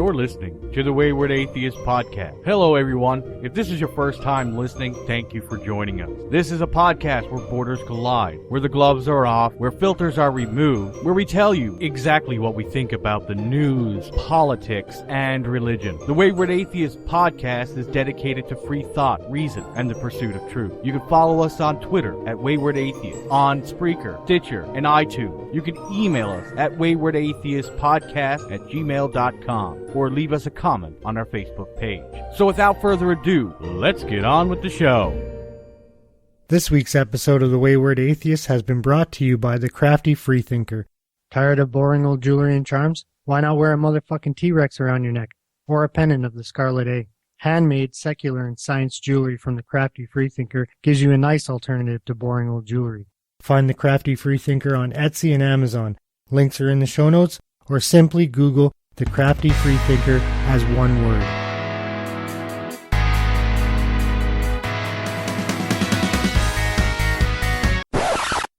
You're listening to the Wayward Atheist Podcast. Hello, everyone. If this is your first time listening, thank you for joining us. This is a podcast where borders collide, where the gloves are off, where filters are removed, where we tell you exactly what we think about the news, politics, and religion. The Wayward Atheist Podcast is dedicated to free thought, reason, and the pursuit of truth. You can follow us on Twitter at Wayward Atheist, on Spreaker, Stitcher, and iTunes. You can email us at waywardatheistpodcast@gmail.com or leave us a comment on our Facebook page. So without further ado, let's get on with the show. This week's episode of The Wayward Atheist has been brought to you by the Crafty Freethinker. Tired of boring old jewelry and charms? Why not wear a motherfucking T-Rex around your neck? Or a pendant of the Scarlet A? Handmade, secular, and science jewelry from the Crafty Freethinker gives you a nice alternative to boring old jewelry. Find the Crafty Freethinker on Etsy and Amazon. Links are in the show notes, or simply Google the Crafty Freethinker as one word.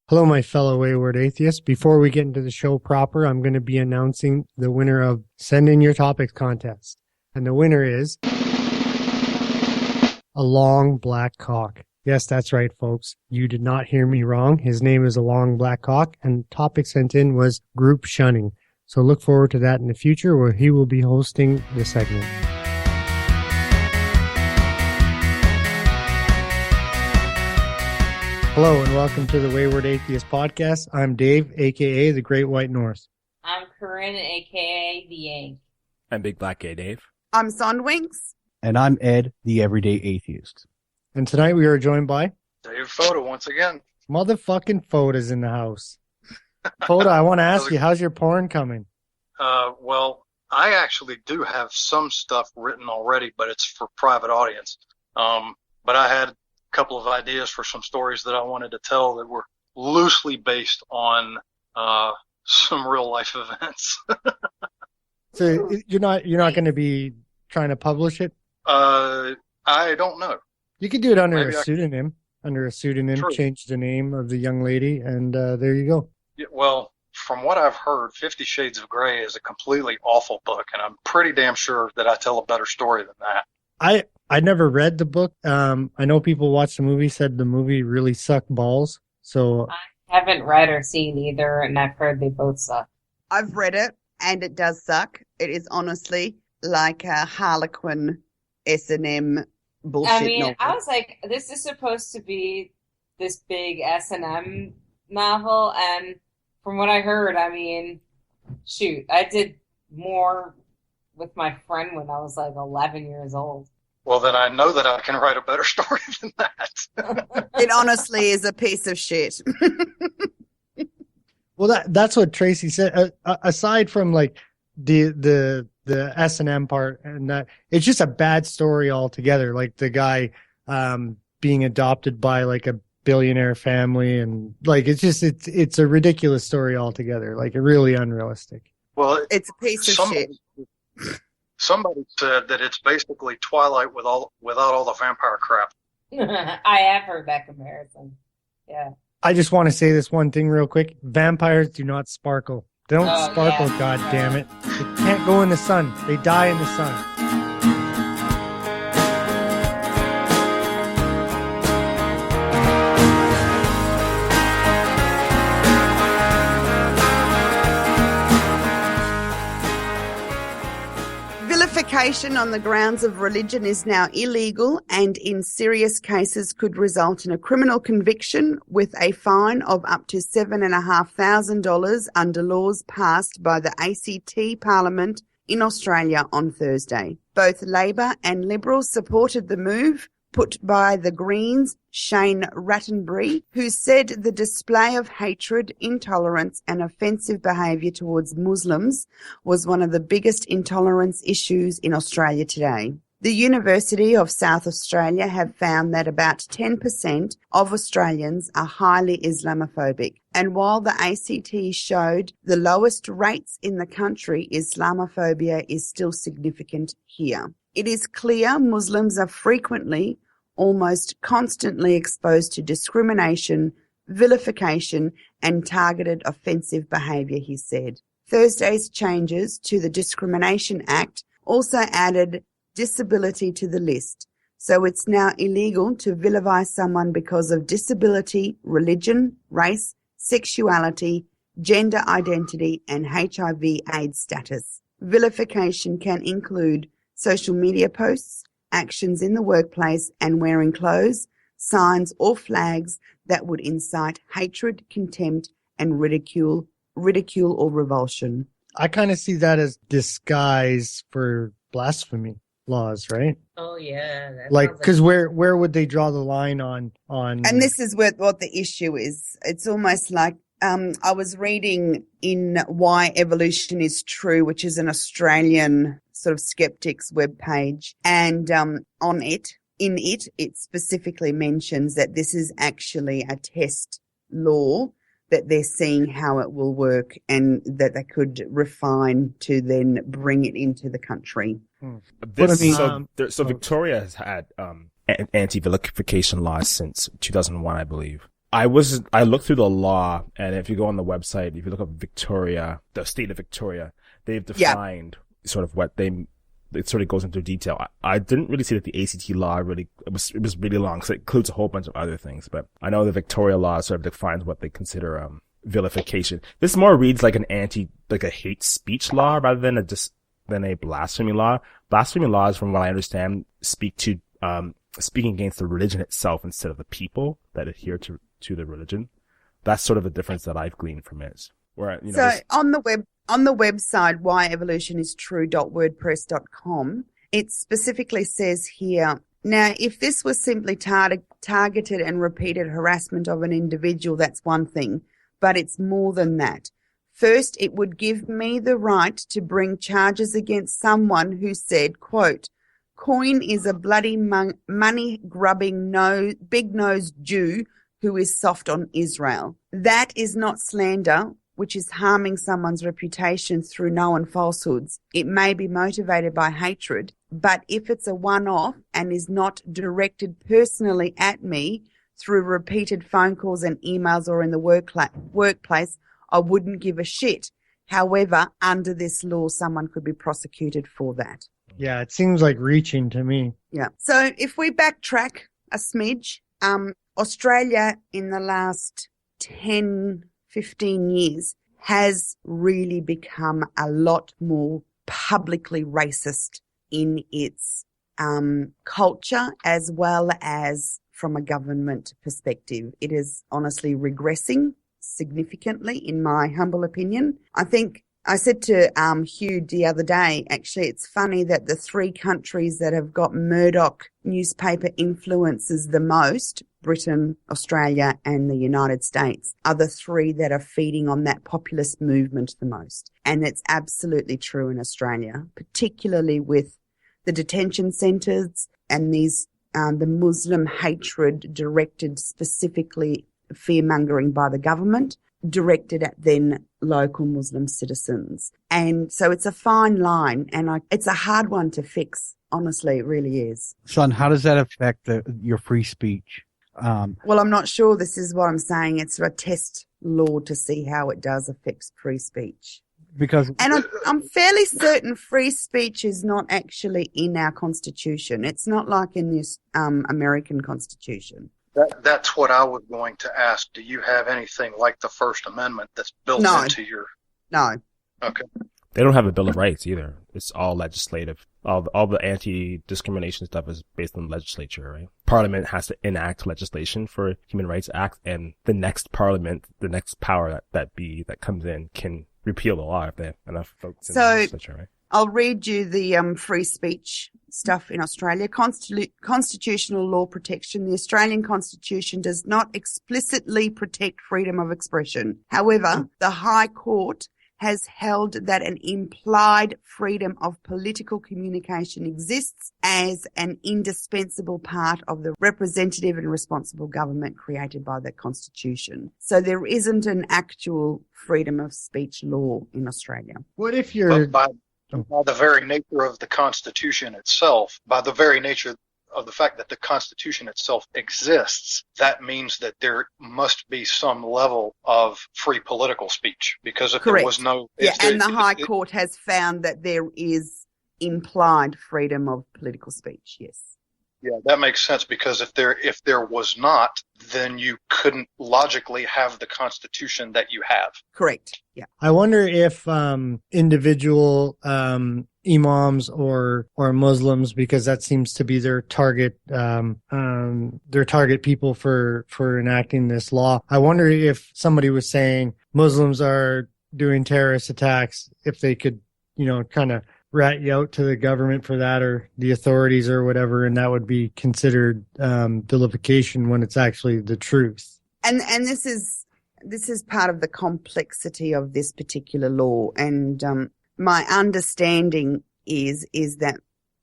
Hello, my fellow Wayward Atheists. Before we get into the show proper, I'm going to be announcing the winner of Send In Your Topics contest. And the winner is a long black cock. Yes, that's right, folks. You did not hear me wrong. His name is a long black cock, and the topic sent in was group shunning. So look forward to that in the future, where he will be hosting the segment. Hello and welcome to the Wayward Atheist Podcast. I'm Dave, aka the Great White North. I'm Corinne, aka the Yank. I'm Big Black Gay Dave. I'm Sondwinks. And I'm Ed, the Everyday Atheist. And tonight we are joined by Dave Foda once again. Motherfucking Foda's in the house. Foda, I want to ask you, how's your porn coming? Well, I actually do have some stuff written already, but it's for private audience. But I had a couple of ideas for some stories that I wanted to tell that were loosely based on some real life events. So you're not going to be trying to publish it? I don't know. You could do it under Maybe a pseudonym. Under a pseudonym, True. Change the name of the young lady, and there you go. Yeah, well, from what I've heard, 50 Shades of Grey is a completely awful book, and I'm pretty damn sure that I tell a better story than that. I never read the book. I know people watched the movie, said the movie really sucked balls. So I haven't read or seen either, and I've heard they both suck. I've read it, and it does suck. It is honestly like a Harlequin S&M bullshit I mean, novel. I was like, this is supposed to be this big S&M novel, and from what I heard, I mean, shoot, I did more with my friend when I was like 11 years old. Well, then I know that I can write a better story than that. It honestly is a piece of shit. well, that's what Tracy said. Aside from like the S&M part, and that it's just a bad story altogether. Like the guy being adopted by like a billionaire family, and like it's a ridiculous story altogether. Like really unrealistic. Well, It's a piece of shit. Somebody said that it's basically Twilight without all the vampire crap. I have heard that comparison. Yeah. I just want to say this one thing real quick. Vampires do not sparkle. They don't sparkle, yeah. God damn it. They can't go in the sun. They die in the sun. Vilification on the grounds of religion is now illegal, and in serious cases could result in a criminal conviction with a fine of up to $7,500 under laws passed by the ACT Parliament in Australia on Thursday. Both Labor and Liberals supported the move put by the Greens' Shane Rattenbury, who said the display of hatred, intolerance and offensive behaviour towards Muslims was one of the biggest intolerance issues in Australia today. The University of South Australia have found that about 10% of Australians are highly Islamophobic. And while the ACT showed the lowest rates in the country, Islamophobia is still significant here. It is clear Muslims are frequently, almost constantly exposed to discrimination, vilification and targeted offensive behaviour, he said. Thursday's changes to the Discrimination Act also added disability to the list. So it's now illegal to vilify someone because of disability, religion, race, sexuality, gender identity, and HIV/AIDS status. Vilification can include social media posts, actions in the workplace, and wearing clothes, signs, or flags that would incite hatred, contempt, and ridicule or revulsion. I kind of see that as disguise for blasphemy laws, right? Oh yeah, that Like, sounds because where would they draw the line on? And this is what the issue is. It's almost like I was reading in Why Evolution is True, which is an Australian sort of skeptics webpage, and in it specifically mentions that this is actually a test law, that they're seeing how it will work and that they could refine to then bring it into the country. So Victoria has had anti-vilification laws since 2001, I believe. I looked through the law, and if you go on the website, if you look up Victoria, the state of Victoria, they've defined sort of what it sort of goes into detail. I didn't really see that the ACT law it was really long, because it includes a whole bunch of other things, but I know the Victoria law sort of defines what they consider vilification. This more reads like a hate speech law rather than a blasphemy law. Blasphemy laws, from what I understand, speak to speaking against the religion itself instead of the people that adhere to the religion. That's sort of the difference that I've gleaned from it. Where, on the website whyevolutionis.true.wordpress.com, it specifically says here, now if this was simply targeted and repeated harassment of an individual, that's one thing, but it's more than that. First, it would give me the right to bring charges against someone who said, quote, Coyne is a bloody money-grubbing big-nosed Jew who is soft on Israel. That is not slander, which is harming someone's reputation through known falsehoods. It may be motivated by hatred, but if it's a one-off and is not directed personally at me through repeated phone calls and emails or in the workplace, I wouldn't give a shit. However, under this law, someone could be prosecuted for that. Yeah, it seems like reaching to me. Yeah. So if we backtrack a smidge, Australia in the last 10, 15 years has really become a lot more publicly racist in its culture, as well as from a government perspective. It is honestly regressing significantly, in my humble opinion. I think I said to Hugh the other day, actually, it's funny that the three countries that have got Murdoch newspaper influences the most, Britain, Australia, and the United States, are the three that are feeding on that populist movement the most. And it's absolutely true in Australia, particularly with the detention centres and these the Muslim hatred directed specifically, fear-mongering by the government, directed at then local Muslim citizens. And so it's a fine line, and it's a hard one to fix. Honestly, it really is. Sean, how does that affect your free speech? Well, I'm not sure. This is what I'm saying. It's a test law to see how it does affect free speech. And I'm fairly certain free speech is not actually in our Constitution. It's not like in this American Constitution. That's what I was going to ask. Do you have anything like the First Amendment that's built into your... No. Okay. They don't have a Bill of Rights either. It's all legislative. All the anti-discrimination stuff is based on the legislature, right? Parliament has to enact legislation for Human Rights Act, and the next parliament, the next power that comes in, can repeal the law if they have enough votes in the legislature, right? I'll read you the free speech stuff in Australia. Constitutional law protection. The Australian Constitution does not explicitly protect freedom of expression. However, the High Court has held that an implied freedom of political communication exists as an indispensable part of the representative and responsible government created by the Constitution. So there isn't an actual freedom of speech law in Australia. What if you're... By the very nature of the Constitution itself, by the very nature of the fact that the Constitution itself exists, that means that there must be some level of free political speech. Because if Correct. there was no... Yeah, and the High Court has found that there is implied freedom of political speech. Yes. Yeah, that makes sense, because if there was not, then you couldn't logically have the Constitution that you have. Correct. Yeah. I wonder if individual imams or Muslims, because that seems to be their target people for enacting this law. I wonder if somebody was saying Muslims are doing terrorist attacks, if they could, kind of rat you out to the government for that, or the authorities or whatever, and that would be considered vilification when it's actually the truth. And this is part of the complexity of this particular law. And my understanding is that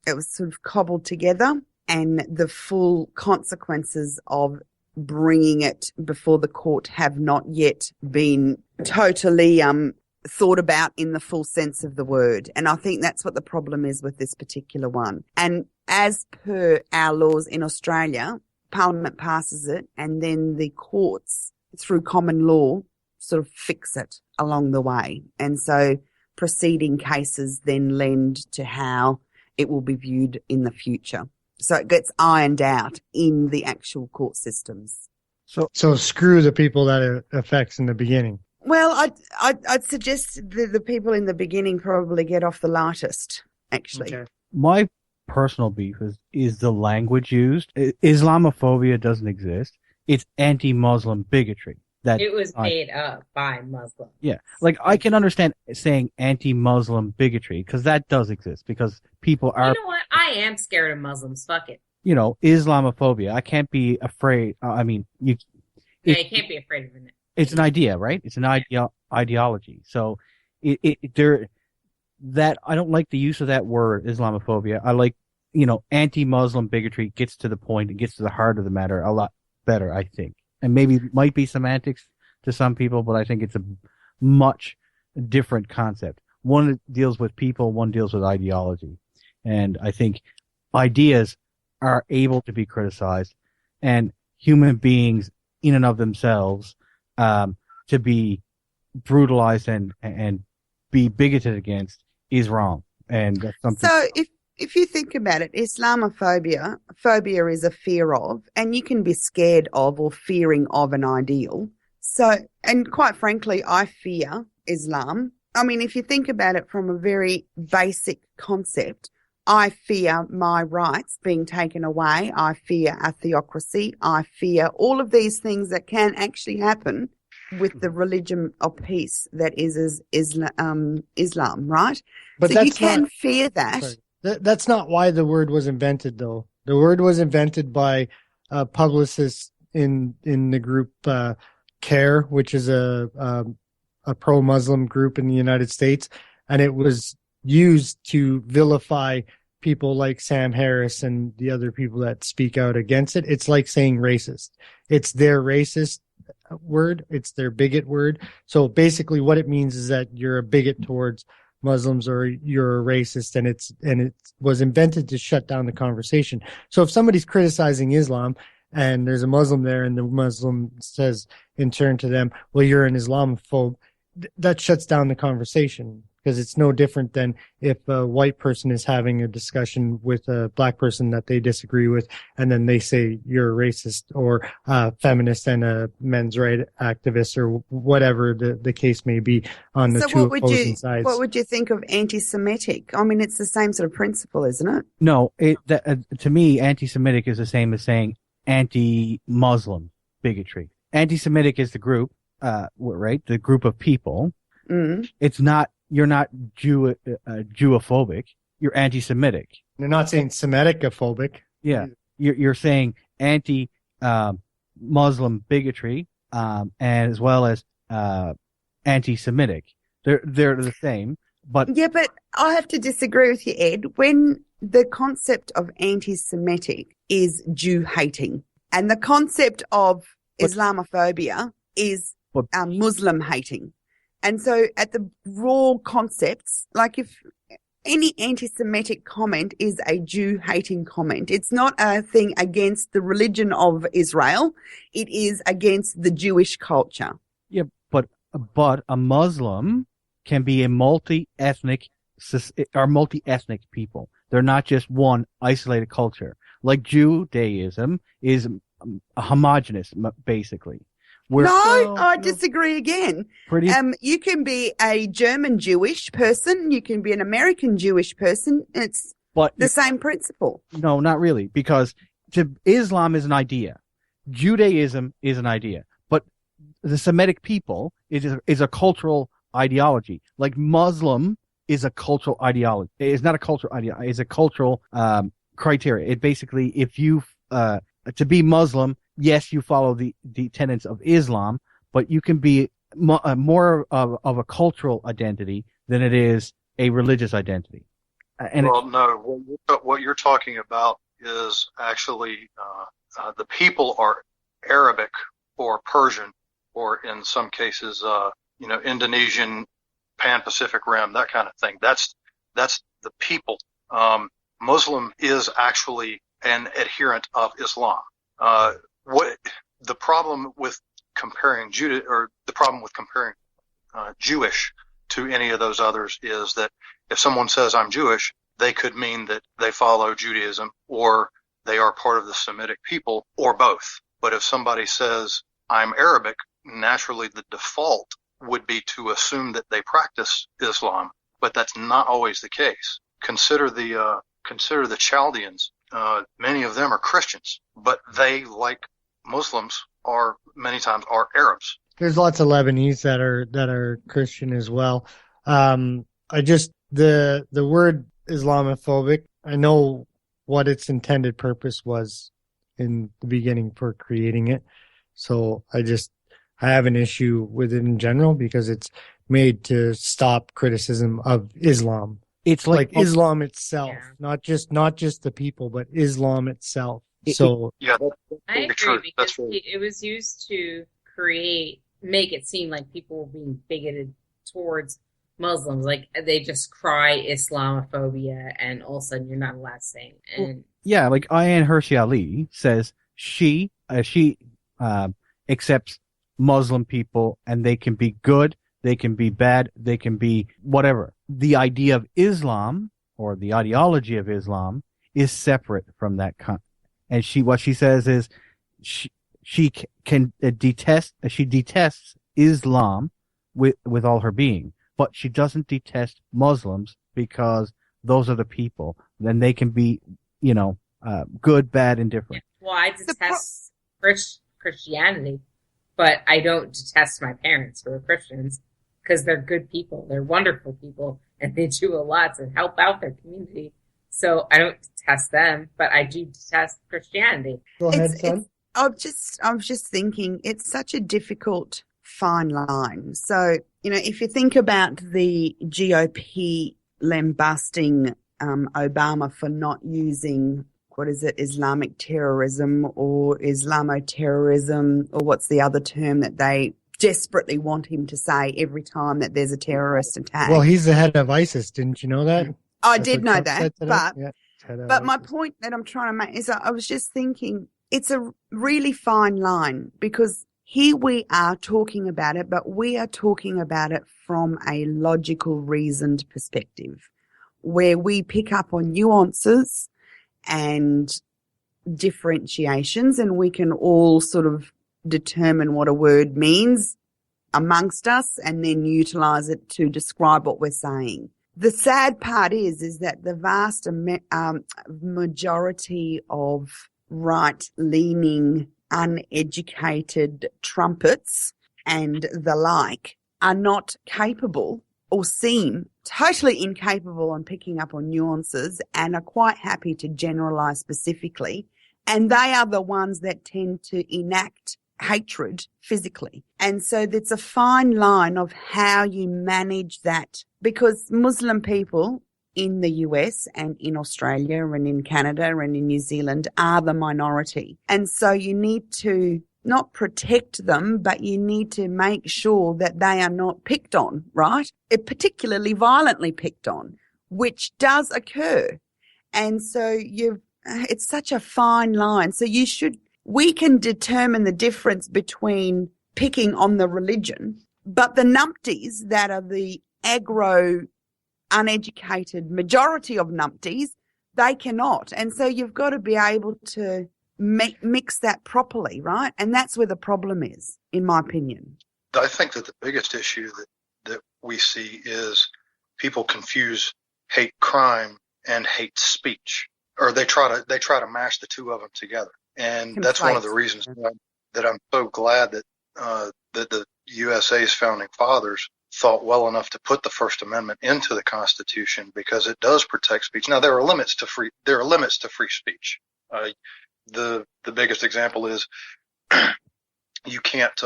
it was sort of cobbled together, and the full consequences of bringing it before the court have not yet been totally thought about in the full sense of the word. And I think that's what the problem is with this particular one. And as per our laws in Australia, Parliament passes it, and then the courts, through common law, sort of fix it along the way. And so preceding cases then lend to how it will be viewed in the future. So it gets ironed out in the actual court systems. So screw the people that it affects in the beginning. Well, I'd suggest the people in the beginning probably get off the lightest, actually. Okay. My personal beef is the language used. Islamophobia doesn't exist. It's anti-Muslim bigotry. It was made up by Muslims. Yeah. Like, I can understand saying anti-Muslim bigotry, because that does exist, because people are... You know what? I am scared of Muslims. Fuck it. Islamophobia. I can't be afraid. You can't be afraid of it. It's an idea, right? It's an ideology. So I don't like the use of that word, Islamophobia. I like, anti-Muslim bigotry gets to the point. It gets to the heart of the matter a lot better, I think. And maybe might be semantics to some people, but I think it's a much different concept. One deals with people, one deals with ideology. And I think ideas are able to be criticized, and human beings in and of themselves to be brutalized and be bigoted against is wrong. And that's something. So if you think about it, Islamophobia is a fear of, and you can be scared of or fearing of an ideal. So, and quite frankly, I fear Islam. I mean, if you think about it from a very basic concept, I fear my rights being taken away. I fear a theocracy. I fear all of these things that can actually happen with the religion of peace that is Islam, right? But so you can fear that. Sorry. That's not why the word was invented, though. The word was invented by publicists in the group CARE, which is a pro-Muslim group in the United States, and it was used to vilify people like Sam Harris and the other people that speak out against it. It's like saying racist. It's their racist word. It's their bigot word. So basically what it means is that you're a bigot towards Muslims or you're a racist, and it was invented to shut down the conversation. So if somebody's criticizing Islam and there's a Muslim there and the Muslim says in turn to them, well, you're an Islamophobe, that shuts down the conversation. Because it's no different than if a white person is having a discussion with a black person that they disagree with, and then they say you're a racist or a feminist and a men's right activist, or whatever the case may be on the two opposing sides. What would you think of anti-Semitic? I mean, it's the same sort of principle, isn't it? No, to me, anti-Semitic is the same as saying anti-Muslim bigotry. Anti-Semitic is the group, right? The group of people. Mm. It's not. You're not Jewophobic. You're anti-Semitic. They're not saying Semitic-ophobic. Yeah, you're saying anti-Muslim bigotry, and as well as anti-Semitic. They're the same, but yeah, but I have to disagree with you, Ed. When the concept of anti-Semitic is Jew hating, and the concept of Islamophobia is Muslim hating. And so at the raw concepts, like if any anti-Semitic comment is a Jew-hating comment, it's not a thing against the religion of Israel. It is against the Jewish culture. Yeah, but a Muslim can be a multi-ethnic are multi-ethnic people. They're not just one isolated culture. Like Judaism is homogenous, basically. No, I disagree again. Pretty. You can be a German Jewish person. You can be an American Jewish person. It's the same principle. No, not really, because Islam is an idea. Judaism is an idea. But the Semitic people is a cultural ideology. Like Muslim is a cultural ideology. It's not a cultural ideology. It's a cultural criteria. It basically, if you to be Muslim, yes, you follow the tenets of Islam, but you can be more of a cultural identity than it is a religious identity. No, what you're talking about is actually the people are Arabic or Persian, or in some cases, Indonesian, Pan-Pacific Rim, that kind of thing. That's the people. Muslim is actually an adherent of Islam. What the problem with comparing Jewish to any of those others is that if someone says I'm Jewish, they could mean that they follow Judaism or they are part of the Semitic people, or both. But if somebody says I'm Arabic, naturally the default would be to assume that they practice Islam, but that's not always the case. Consider the Chaldeans. Many of them are Christians, but they, like Muslims, many times are Arabs. There's lots of Lebanese that are Christian as well. The word Islamophobic, I know what its intended purpose was in the beginning for creating it. So I have an issue with it in general because it's made to stop criticism of Islam. It's like Islam itself, not just the people, but Islam itself. I agree because it was used to make it seem like people were being bigoted towards Muslims, like they just cry Islamophobia, and all of a sudden you're not allowed to say it. And like Ayaan Hirsi Ali says, she accepts Muslim people, and they can be good, they can be bad, they can be whatever. The idea of Islam or the ideology of Islam is separate from that. And what she says is she detests Islam with all her being, but she doesn't detest Muslims because those are the people. Then they can be, good, bad, and different. Well, I detest Christianity, but I don't detest my parents who are Christians because they're good people. They're wonderful people, and they do a lot to help out their community. So I don't detest them, but I do detest Christianity. Go ahead, son. I was just thinking, it's such a difficult fine line. So, if you think about the GOP lambasting Obama for not using, Islamic terrorism or Islamoterrorism, or what's the other term that they desperately want him to say every time that there's a terrorist attack. Well, he's the head of ISIS. Didn't you know that? I did know that, but my point that I'm trying to make is I was just thinking it's a really fine line, because here we are talking about it, but we are talking about it from a logical, reasoned perspective where we pick up on nuances and differentiations, and we can all sort of determine what a word means amongst us and then utilize it to describe what we're saying. The sad part is that the vast majority of right-leaning, uneducated trumpets and the like are not capable, or seem totally incapable on picking up on nuances, and are quite happy to generalize specifically. And they are the ones that tend to enact hatred physically. And so it's a fine line of how you manage that, because Muslim people in the US and in Australia and in Canada and in New Zealand are the minority. And so you need to not protect them, but you need to make sure that they are not picked on, right? Particularly violently picked on, which does occur. And so it's such a fine line. So we can determine the difference between picking on the religion, but the numpties that are the aggro uneducated majority of numpties, they cannot. And so you've got to be able to mix that properly, right? And that's where the problem is, in my opinion. I think that the biggest issue that we see is people confuse hate crime and hate speech, or they try to mash the two of them together. And that's one of the reasons that I'm so glad that the USA's founding fathers thought well enough to put the First Amendment into the Constitution, because it does protect speech. Now, there are limits to free speech. The biggest example is you can't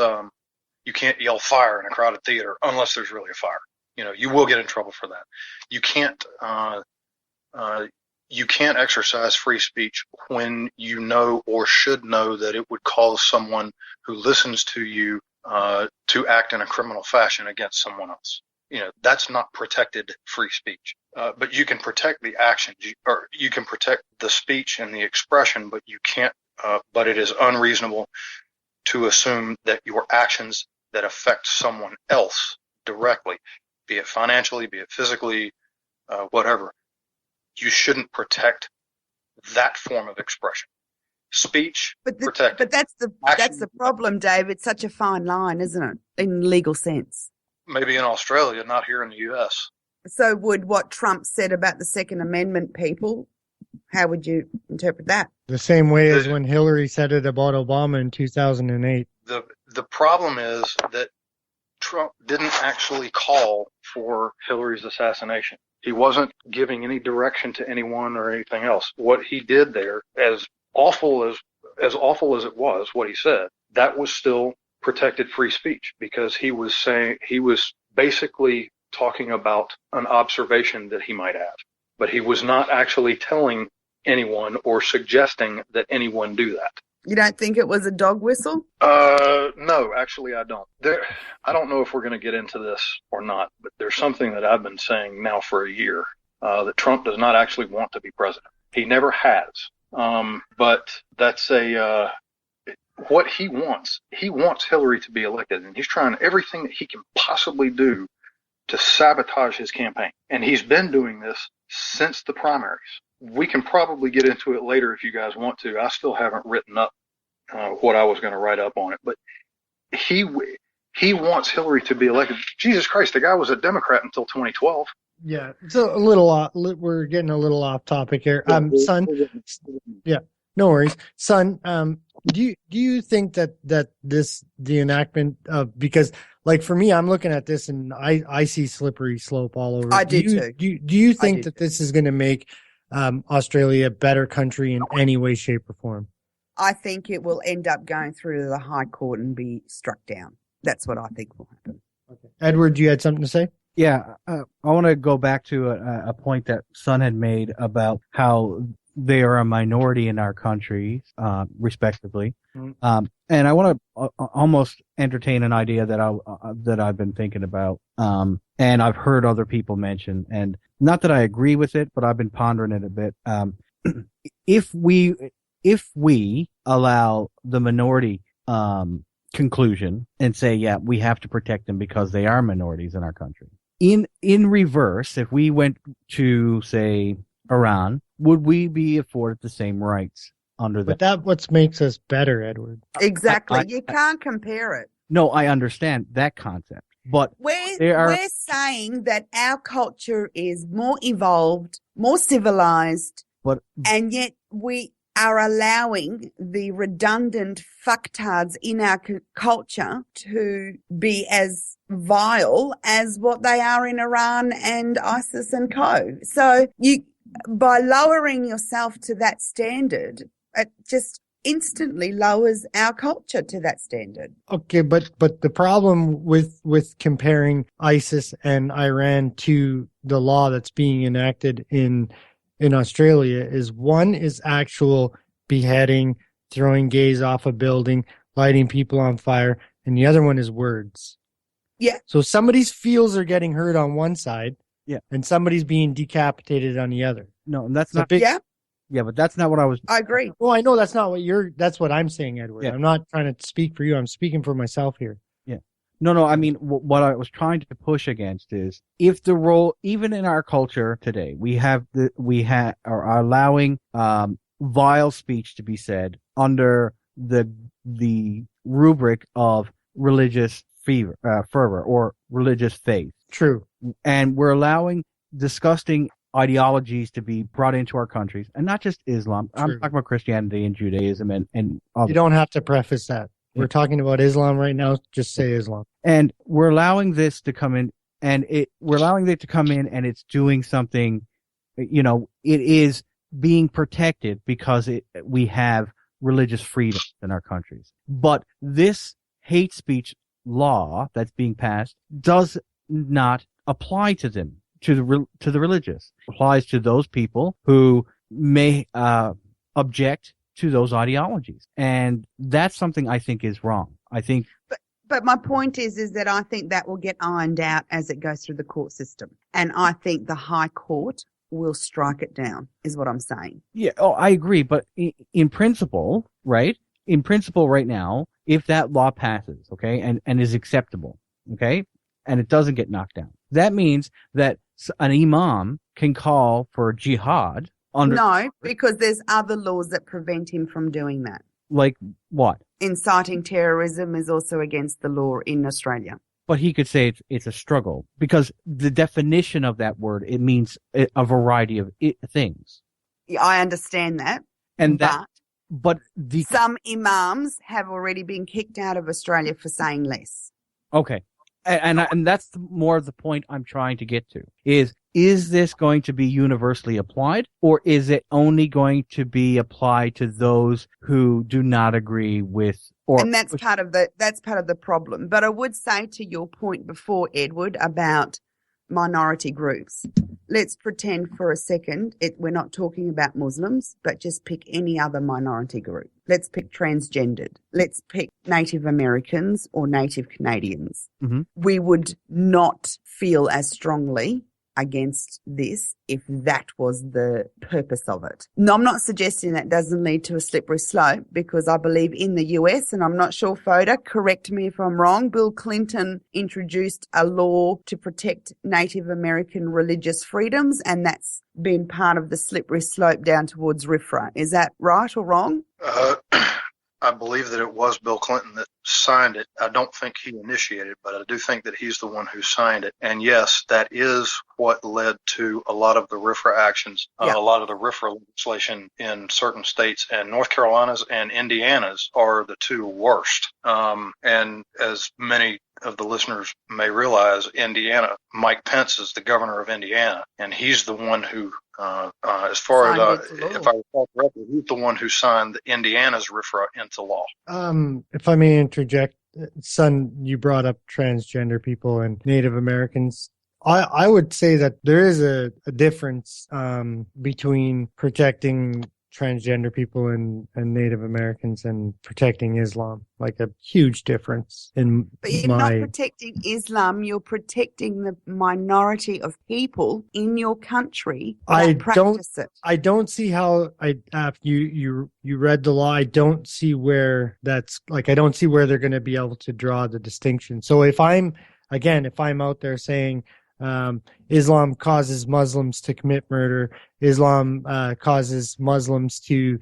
yell fire in a crowded theater unless there's really a fire. You will get in trouble for that. You can't exercise free speech when you know or should know that it would cause someone who listens to you to act in a criminal fashion against someone else. That's not protected free speech. But you can protect the actions, or you can protect the speech and the expression, but you can't. But it is unreasonable to assume that your actions that affect someone else directly, be it financially, be it physically, whatever, you shouldn't protect that form of expression. Speech, protect. But that's the problem, Dave. It's such a fine line, isn't it, in legal sense? Maybe in Australia, not here in the U.S. So would what Trump said about the Second Amendment people, how would you interpret that? The same way as when Hillary said it about Obama in 2008. The problem is that Trump didn't actually call for Hillary's assassination. He wasn't giving any direction to anyone or anything else. What he did there, as awful as it was, what he said, that was still protected free speech, because he was basically talking about an observation that he might have, but he was not actually telling anyone or suggesting that anyone do that. You don't think it was a dog whistle? No, actually I don't. I don't know if we're going to get into this or not, but there's something that I've been saying now for a year, that Trump does not actually want to be president. He never has. But that's what he wants. He wants Hillary to be elected, and he's trying everything that he can possibly do to sabotage his campaign. And he's been doing this since the primaries. We can probably get into it later if you guys want to. I still haven't written up what I was going to write up on it, but he wants Hillary to be elected. Jesus Christ, the guy was a Democrat until 2012. Yeah, it's a little we're getting a little off topic here. Son, yeah, no worries. Son, do you think that the enactment of, because like for me, I'm looking at this and I see slippery slope all over. I do too. Do you think that this is going to make Australia a better country in any way, shape, or form? I think it will end up going through the High Court and be struck down. That's what I think will happen. Okay. Edward, you had something to say? Yeah, I want to go back to a point that Son had made about how they are a minority in our country, respectively. Mm-hmm. And I want to almost entertain an idea that I've been thinking about, and I've heard other people mention, and not that I agree with it, but I've been pondering it a bit. If we allow the minority conclusion and say, yeah, we have to protect them because they are minorities in our country. In reverse, if we went to, say, Iran, would we be afforded the same rights under that? But that's what makes us better, Edward. Exactly. You can't compare it. No, I understand that concept. But we're saying that our culture is more evolved, more civilized, and yet we are allowing the redundant fucktards in our culture to be as vile as what they are in Iran and ISIS and co. So by lowering yourself to that standard, it just instantly lowers our culture to that standard. Okay, but the problem with comparing ISIS and Iran to the law that's being enacted in Australia is, one is actual beheading, throwing gays off a building, lighting people on fire, and the other one is words. Yeah. So somebody's feels are getting hurt on one side, yeah, and somebody's being decapitated on the other. No, and that's not big. Yeah. Yeah, but that's not what I was. I agree. Well, I know that's not what that's what I'm saying, Edward. Yeah. I'm not trying to speak for you. I'm speaking for myself here. Yeah. No. I mean, what I was trying to push against is if the role, even in our culture today, are allowing vile speech to be said under the rubric of religious fervor or religious faith. True. And we're allowing disgusting ideologies to be brought into our countries, and not just Islam. True. I'm talking about Christianity and Judaism and other. You don't have to preface that. We're talking about Islam right now. Just say Islam. And we're allowing this to come in, and we're allowing it to come in, and it's doing something. You know, it is being protected because we have religious freedom in our countries. But this hate speech law that's being passed does not apply to them, to the religious. It applies to those people who may object to those ideologies, and that's something I think is wrong. I think, but my point is that I think that will get ironed out as it goes through the court system, and I think the High Court will strike it down. Is what I'm saying. Yeah, I agree, but in principle, right? In principle, right now, if that law passes, okay, and is acceptable, okay, and it doesn't get knocked down, that means that an imam can call for jihad. No, because there's other laws that prevent him from doing that. Like what? Inciting terrorism is also against the law in Australia. But he could say it's a struggle because the definition of that word, it means a variety of things. Yeah, I understand that. And some imams have already been kicked out of Australia for saying less. Okay. And that's more of the point I'm trying to get to is this going to be universally applied, or is it only going to be applied to those who do not agree with, and that's part of the problem. But I would say to your point before, Edward, about minority groups. Let's pretend for a second we're not talking about Muslims, but just pick any other minority group. Let's pick transgendered. Let's pick Native Americans or Native Canadians. Mm-hmm. We would not feel as strongly against this if that was the purpose of it. No, I'm not suggesting that doesn't lead to a slippery slope, because I believe in the US, and I'm not sure, Foda, correct me if I'm wrong, Bill Clinton introduced a law to protect Native American religious freedoms, and that's been part of the slippery slope down towards RFRA. Is that right or wrong? I believe that it was Bill Clinton that signed it. I don't think he initiated it, but I do think that he's the one who signed it. And yes, that is what led to a lot of the RFRA actions, a lot of the RFRA legislation in certain states, and North Carolina's and Indiana's are the two worst. And as many of the listeners may realize, Indiana, Mike Pence is the governor of Indiana, and he's the one who as far as if I recall correctly, he's the one who signed Indiana's RFRA into law. If I may interject, son, you brought up transgender people and Native Americans. I would say that there is a difference between protecting transgender people and Native Americans and protecting Islam, like a huge difference in But you're not protecting Islam, you're protecting the minority of people in your country that practice it. I don't see how you read the law. I don't see where I don't see where they're going to be able to draw the distinction. So if I'm out there saying Islam causes Muslims to commit murder, Islam causes Muslims to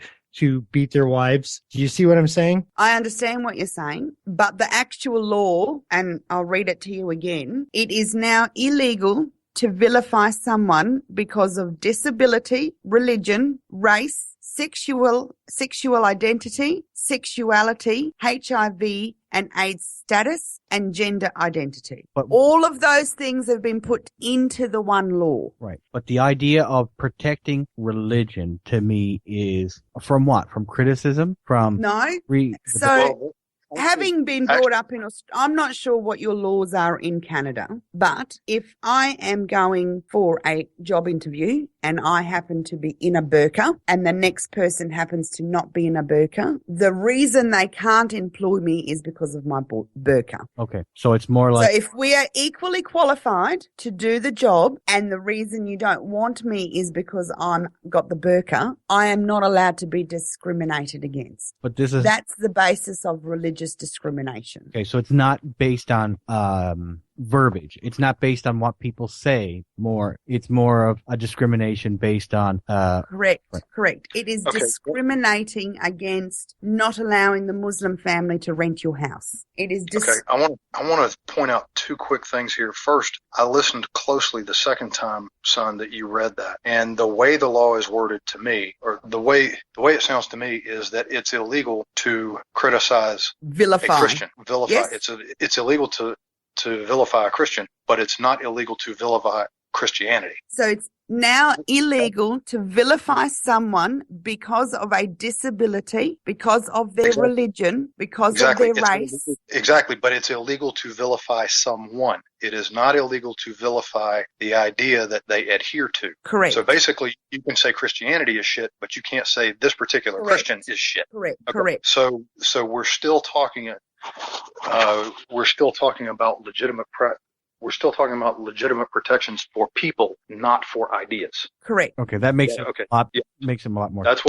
beat their wives. Do you see what I'm saying? I understand what you're saying, but the actual law, and I'll read it to you again, it is now illegal to vilify someone because of disability, religion, race, sexual identity, sexuality, HIV and AIDS status, and gender identity. But all of those things have been put into the one law. Right. But the idea of protecting religion to me is from what? From criticism? From having been brought up in Australia, I'm not sure what your laws are in Canada, but if I am going for a job interview and I happen to be in a burqa and the next person happens to not be in a burqa, the reason they can't employ me is because of my burqa. Okay. So it's more like... So if we are equally qualified to do the job and the reason you don't want me is because I'm got the burqa, I am not allowed to be discriminated against. But this is... That's the basis of religious religious discrimination. Okay, so it's not based on verbiage. It's not based on what people say. It's more of a discrimination based on Correct. It is discriminating against not allowing the Muslim family to rent your house. It is I want to point out two quick things here. First, I listened closely the second time, son, that you read that, and the way the law is worded to me, or the way it sounds to me, is that it's illegal to criticize vilify a Christian. Vilify. Yes. It's illegal to vilify a Christian, but it's not illegal to vilify Christianity. So it's now illegal to vilify someone because of a disability, because of their religion, because of their race. Exactly, but it's illegal to vilify someone. It is not illegal to vilify the idea that they adhere to. Correct. So basically, you can say Christianity is shit, but you can't say this particular Christian is shit. Correct. So we're still talking about legitimate protections for people, not for ideas. Correct. Okay, that makes makes them a lot more. That's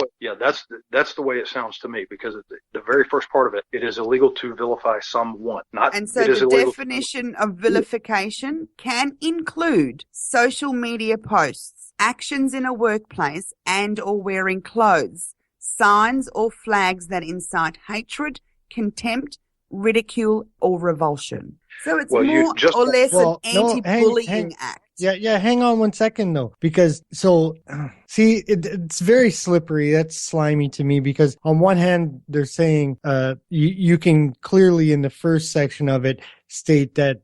the way it sounds to me, because the very first part of it is illegal to vilify someone. And so the definition of vilification can include social media posts, actions in a workplace, and or wearing clothes, signs or flags that incite hatred, contempt, ridicule, or revulsion. So it's more or less an anti-bullying act. Yeah, hang on 1 second though, because see, it's very slippery. That's slimy to me, because on one hand they're saying you can clearly in the first section of it state that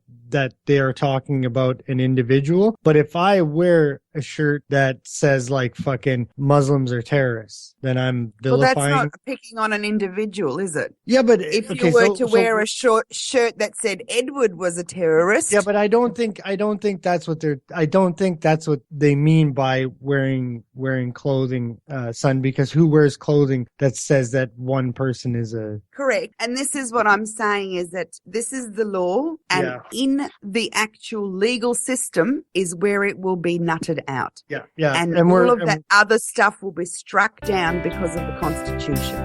they are talking about an individual, but if I wear a shirt that says like fucking Muslims are terrorists, then I'm vilifying. Well, that's not picking on an individual, is it? Yeah, but if you were to wear a short shirt that said Edward was a terrorist. Yeah, but I don't think that's what they mean by wearing clothing, son, because who wears clothing that says that one person is a... Correct. And this is what I'm saying, is that this is the law, and in the actual legal system is where it will be nutted out. Yeah. And all of that other stuff will be struck down because of the Constitution.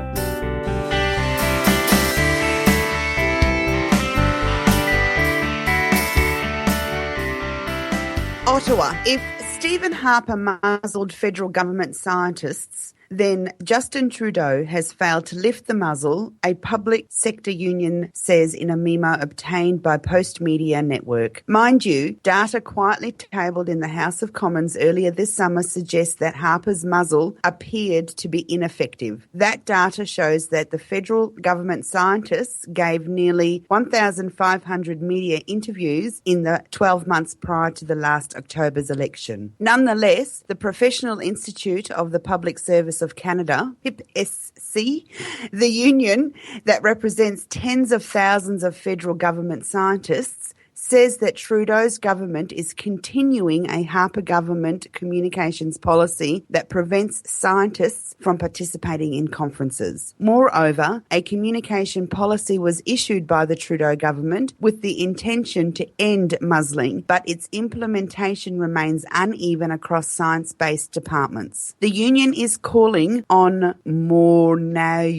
Ottawa. If Stephen Harper muzzled federal government scientists, then Justin Trudeau has failed to lift the muzzle, a public sector union says in a memo obtained by Post Media Network. Mind you, data quietly tabled in the House of Commons earlier this summer suggests that Harper's muzzle appeared to be ineffective. That data shows that the federal government scientists gave nearly 1,500 media interviews in the 12 months prior to the last October's election. Nonetheless, the Professional Institute of the Public Service of Canada, HIPSC, the union that represents tens of thousands of federal government scientists, says that Trudeau's government is continuing a Harper government communications policy that prevents scientists from participating in conferences. Moreover, a communication policy was issued by the Trudeau government with the intention to end muzzling, but its implementation remains uneven across science-based departments. The union is calling on Morneau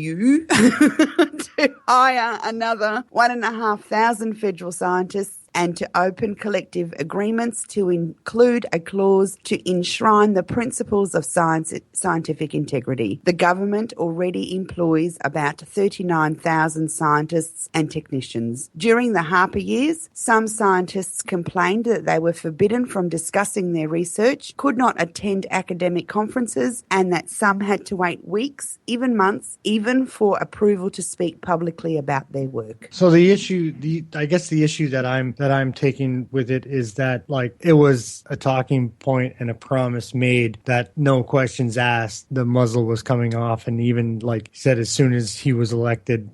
to hire another 1,500 federal scientists and to open collective agreements to include a clause to enshrine the principles of scientific integrity. The government already employs about 39,000 scientists and technicians. During the Harper years, some scientists complained that they were forbidden from discussing their research, could not attend academic conferences, and that some had to wait weeks, even months, even for approval to speak publicly about their work. So the issue that I'm taking with it is that, like, it was a talking point and a promise made that no questions asked, the muzzle was coming off, and even, like he said, as soon as he was elected,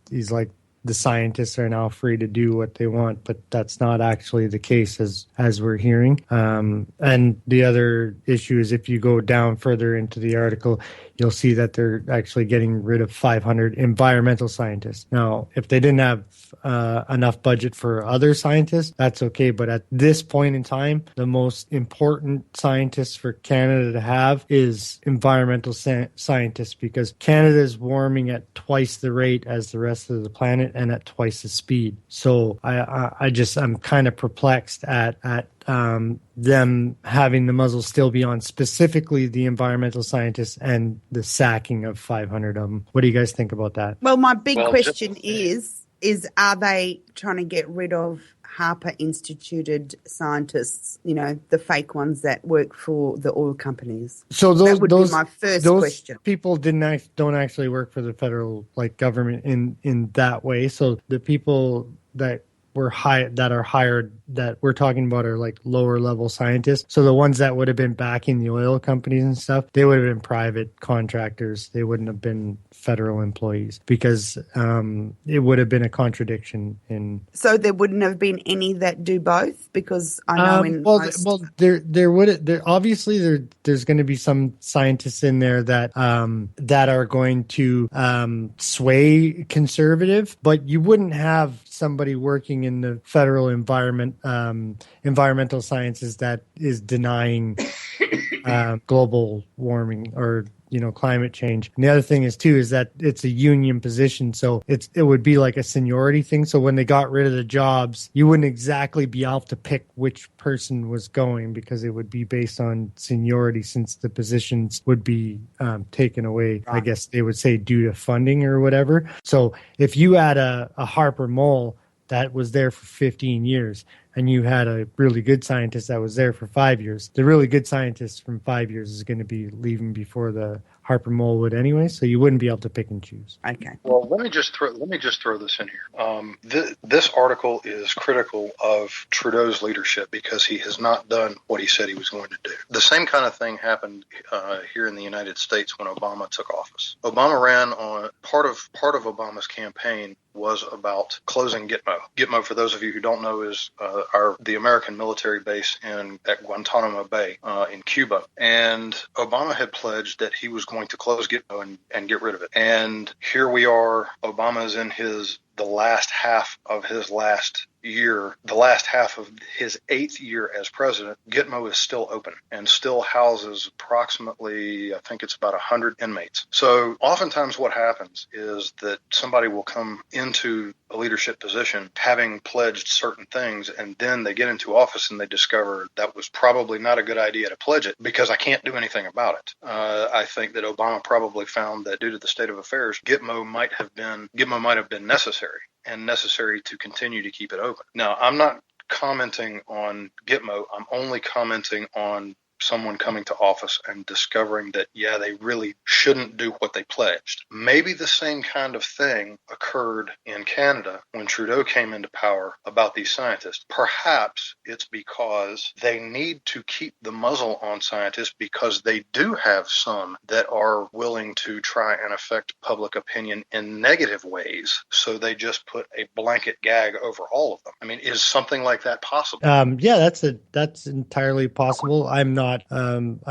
he's like, the scientists are now free to do what they want, but that's not actually the case as we're hearing. And the other issue is, if you go down further into the article, you'll see that they're actually getting rid of 500 environmental scientists. Now, if they didn't have enough budget for other scientists, that's okay. But at this point in time, the most important scientists for Canada to have is environmental scientists, because Canada is warming at twice the rate as the rest of the planet. and at twice the speed. So I'm kind of perplexed at them having the muzzle still be on specifically the environmental scientists and the sacking of 500 of them. What do you guys think about that? Well, my big question is are they trying to get rid of Harper instituted scientists, the fake ones that work for the oil companies? So that would be my first question. People don't actually work for the federal government in that way. So the people that are hired that we're talking about are like lower level scientists. So the ones that would have been backing the oil companies and stuff, they would have been private contractors. They wouldn't have been federal employees because it would have been a contradiction in. So there wouldn't have been any that do both, because I know there's going to be some scientists in there that are going to sway conservative, but you wouldn't have somebody working in the federal environmental sciences that is denying global warming or climate change. And the other thing is that it's a union position, so it would be like a seniority thing. So when they got rid of the jobs, you wouldn't exactly be able to pick which person was going, because it would be based on seniority, since the positions would be taken away. I guess they would say due to funding or whatever. So if you had a Harper Mole that was there for 15 years, and you had a really good scientist that was there for 5 years, the really good scientist from 5 years is going to be leaving before the Harper Mole would anyway, so you wouldn't be able to pick and choose. Okay. Well, let me just throw this in here. This article is critical of Trudeau's leadership because he has not done what he said he was going to do. The same kind of thing happened here in the United States when Obama took office. Obama ran on part of Obama's campaign was about closing Gitmo. Gitmo, for those of you who don't know, is the American military base at Guantanamo Bay in Cuba. And Obama had pledged that he was going to close Gitmo and get rid of it. And here we are. Obama's in the last half of his last year, the last half of his 8th year as president. Gitmo is still open and still houses approximately, I think it's about 100 inmates. So oftentimes what happens is that somebody will come into a leadership position having pledged certain things, and then they get into office and they discover that was probably not a good idea to pledge it because I can't do anything about it. I think that Obama probably found that due to the state of affairs, Gitmo might have been necessary to continue to keep it open. Now, I'm not commenting on Gitmo. I'm only commenting on someone coming to office and discovering that, yeah, they really shouldn't do what they pledged. Maybe the same kind of thing occurred in Canada when Trudeau came into power about these scientists. Perhaps it's because they need to keep the muzzle on scientists because they do have some that are willing to try and affect public opinion in negative ways. So they just put a blanket gag over all of them. I mean, is something like that possible? Yeah, that's entirely possible. I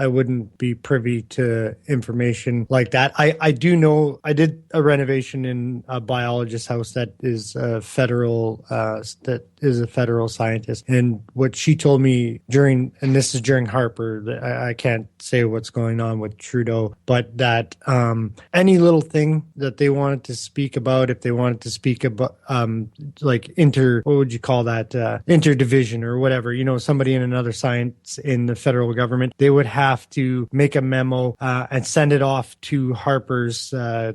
wouldn't be privy to information like that. I do know I did a renovation in a biologist's house that is a federal scientist, and what she told me and this is during Harper, I can't say what's going on with Trudeau, but that any little thing that they wanted to speak about, if they wanted to speak about what would you call that, interdivision or whatever, somebody in another science in the federal government, they would have to make a memo and send it off to Harper's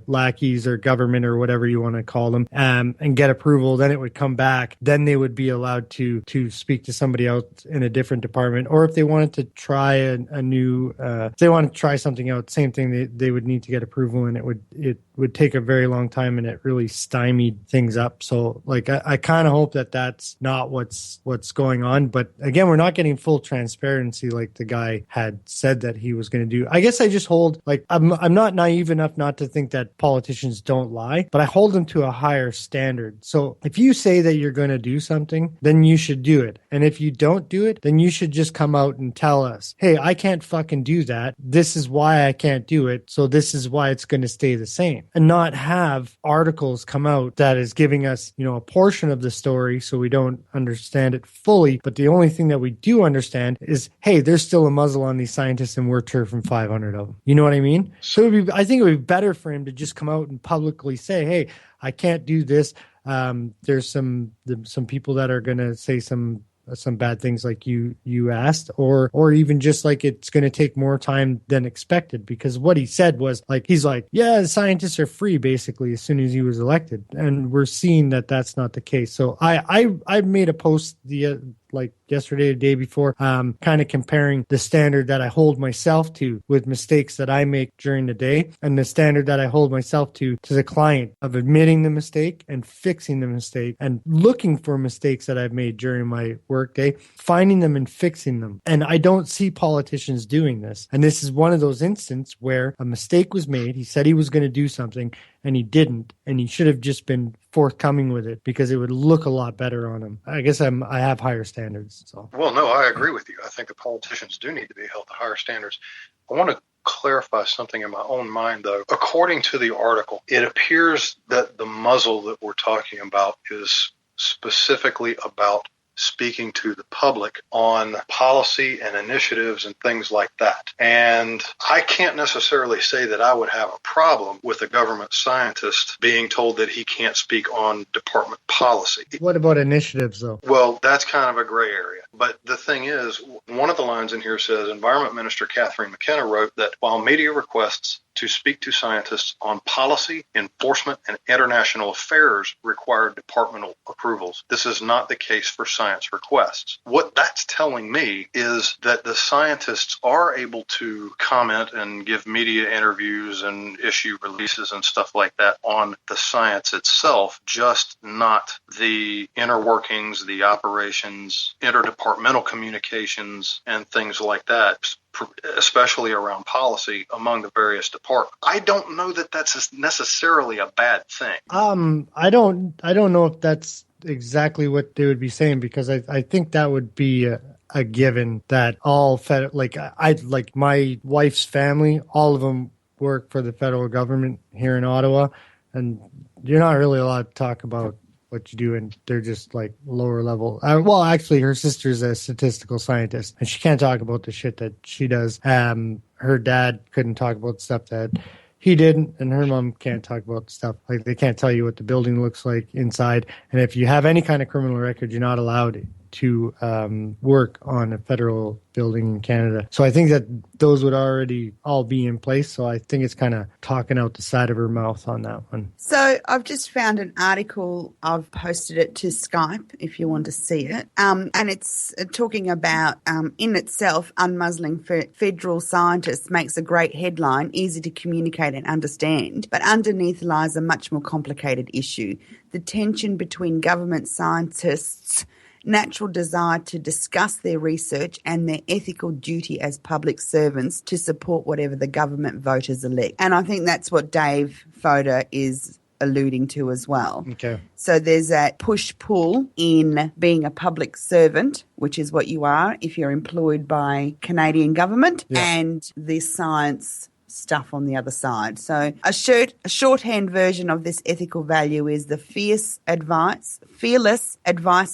lackeys or government or whatever you want to call them, and get approval. Then it would come back. Then they would be allowed to speak to somebody else in a different department. Or if they wanted to try if they wanted to try something out, same thing. They would need to get approval, and it would take a very long time, and it really stymied things up. So I kind of hope that that's not what's going on. But again, we're not getting full transparency like the guy had said that he was going to do. I guess I just hold, I'm not naive enough not to think that politicians don't lie, but I hold them to a higher standard. So if you say that you're going to do something, then you should do it. And if you don't do it, then you should just come out and tell us, hey, I can't fucking do that. This is why I can't do it. So this is why it's going to stay the same. And not have articles come out that is giving us, a portion of the story so we don't understand it fully. But the only thing that we do understand is, hey, there's still a muzzle on these scientists and we're turfing 500 of them. You know what I mean? So I think it would be better for him to just come out and publicly say, hey, I can't do this. there's some people that are going to say some bad things like you asked, or even just like it's going to take more time than expected, because what he said was like, he's like, yeah, the scientists are free basically as soon as he was elected, and we're seeing that that's not the case. So I made a post like yesterday, the day before, kind of comparing the standard that I hold myself to with mistakes that I make during the day, and the standard that I hold myself to the client of admitting the mistake and fixing the mistake and looking for mistakes that I've made during my workday, finding them and fixing them. And I don't see politicians doing this. And this is one of those instances where a mistake was made. He said he was going to do something and he didn't, and he should have just been forthcoming with it because it would look a lot better on him. I guess I have higher standards. So. Well, no, I agree with you. I think the politicians do need to be held to higher standards. I want to clarify something in my own mind, though. According to the article, it appears that the muzzle that we're talking about is specifically about speaking to the public on policy and initiatives and things like that. And I can't necessarily say that I would have a problem with a government scientist being told that he can't speak on department policy. What about initiatives, though? Well, that's kind of a gray area. But the thing is, one of the lines in here says, Environment Minister Catherine McKenna wrote that while media requests to speak to scientists on policy, enforcement, and international affairs require departmental approvals, this is not the case for science requests. What that's telling me is that the scientists are able to comment and give media interviews and issue releases and stuff like that on the science itself, just not the inner workings, the operations, interdepartmental communications, and things like that, especially around policy among the various departments. I don't know that that's necessarily a bad thing. I don't know if that's exactly what they would be saying, because I think that would be a given that all like my wife's family, all of them work for the federal government here in Ottawa, and you're not really allowed to talk about what you do, and they're just like lower level. Well, actually, her sister's a statistical scientist, and she can't talk about the shit that she does. Her dad couldn't talk about stuff that he didn't, and her mom can't talk about stuff. Like, they can't tell you what the building looks like inside, and if you have any kind of criminal record, you're not allowed to work on a federal building in Canada. So I think that those would already all be in place. So I think it's kind of talking out the side of her mouth on that one. So I've just found an article. I've posted it to Skype if you want to see it. And it's talking about, in itself, unmuzzling federal scientists makes a great headline, easy to communicate and understand. But underneath lies a much more complicated issue. The tension between government scientists' natural desire to discuss their research and their ethical duty as public servants to support whatever the government voters elect. And I think that's what Dave Foda is alluding to as well. Okay. So there's that push-pull in being a public servant, which is what you are if you're employed by Canadian government, and the science stuff on the other side. So a shorthand version of this ethical value is the fearless advice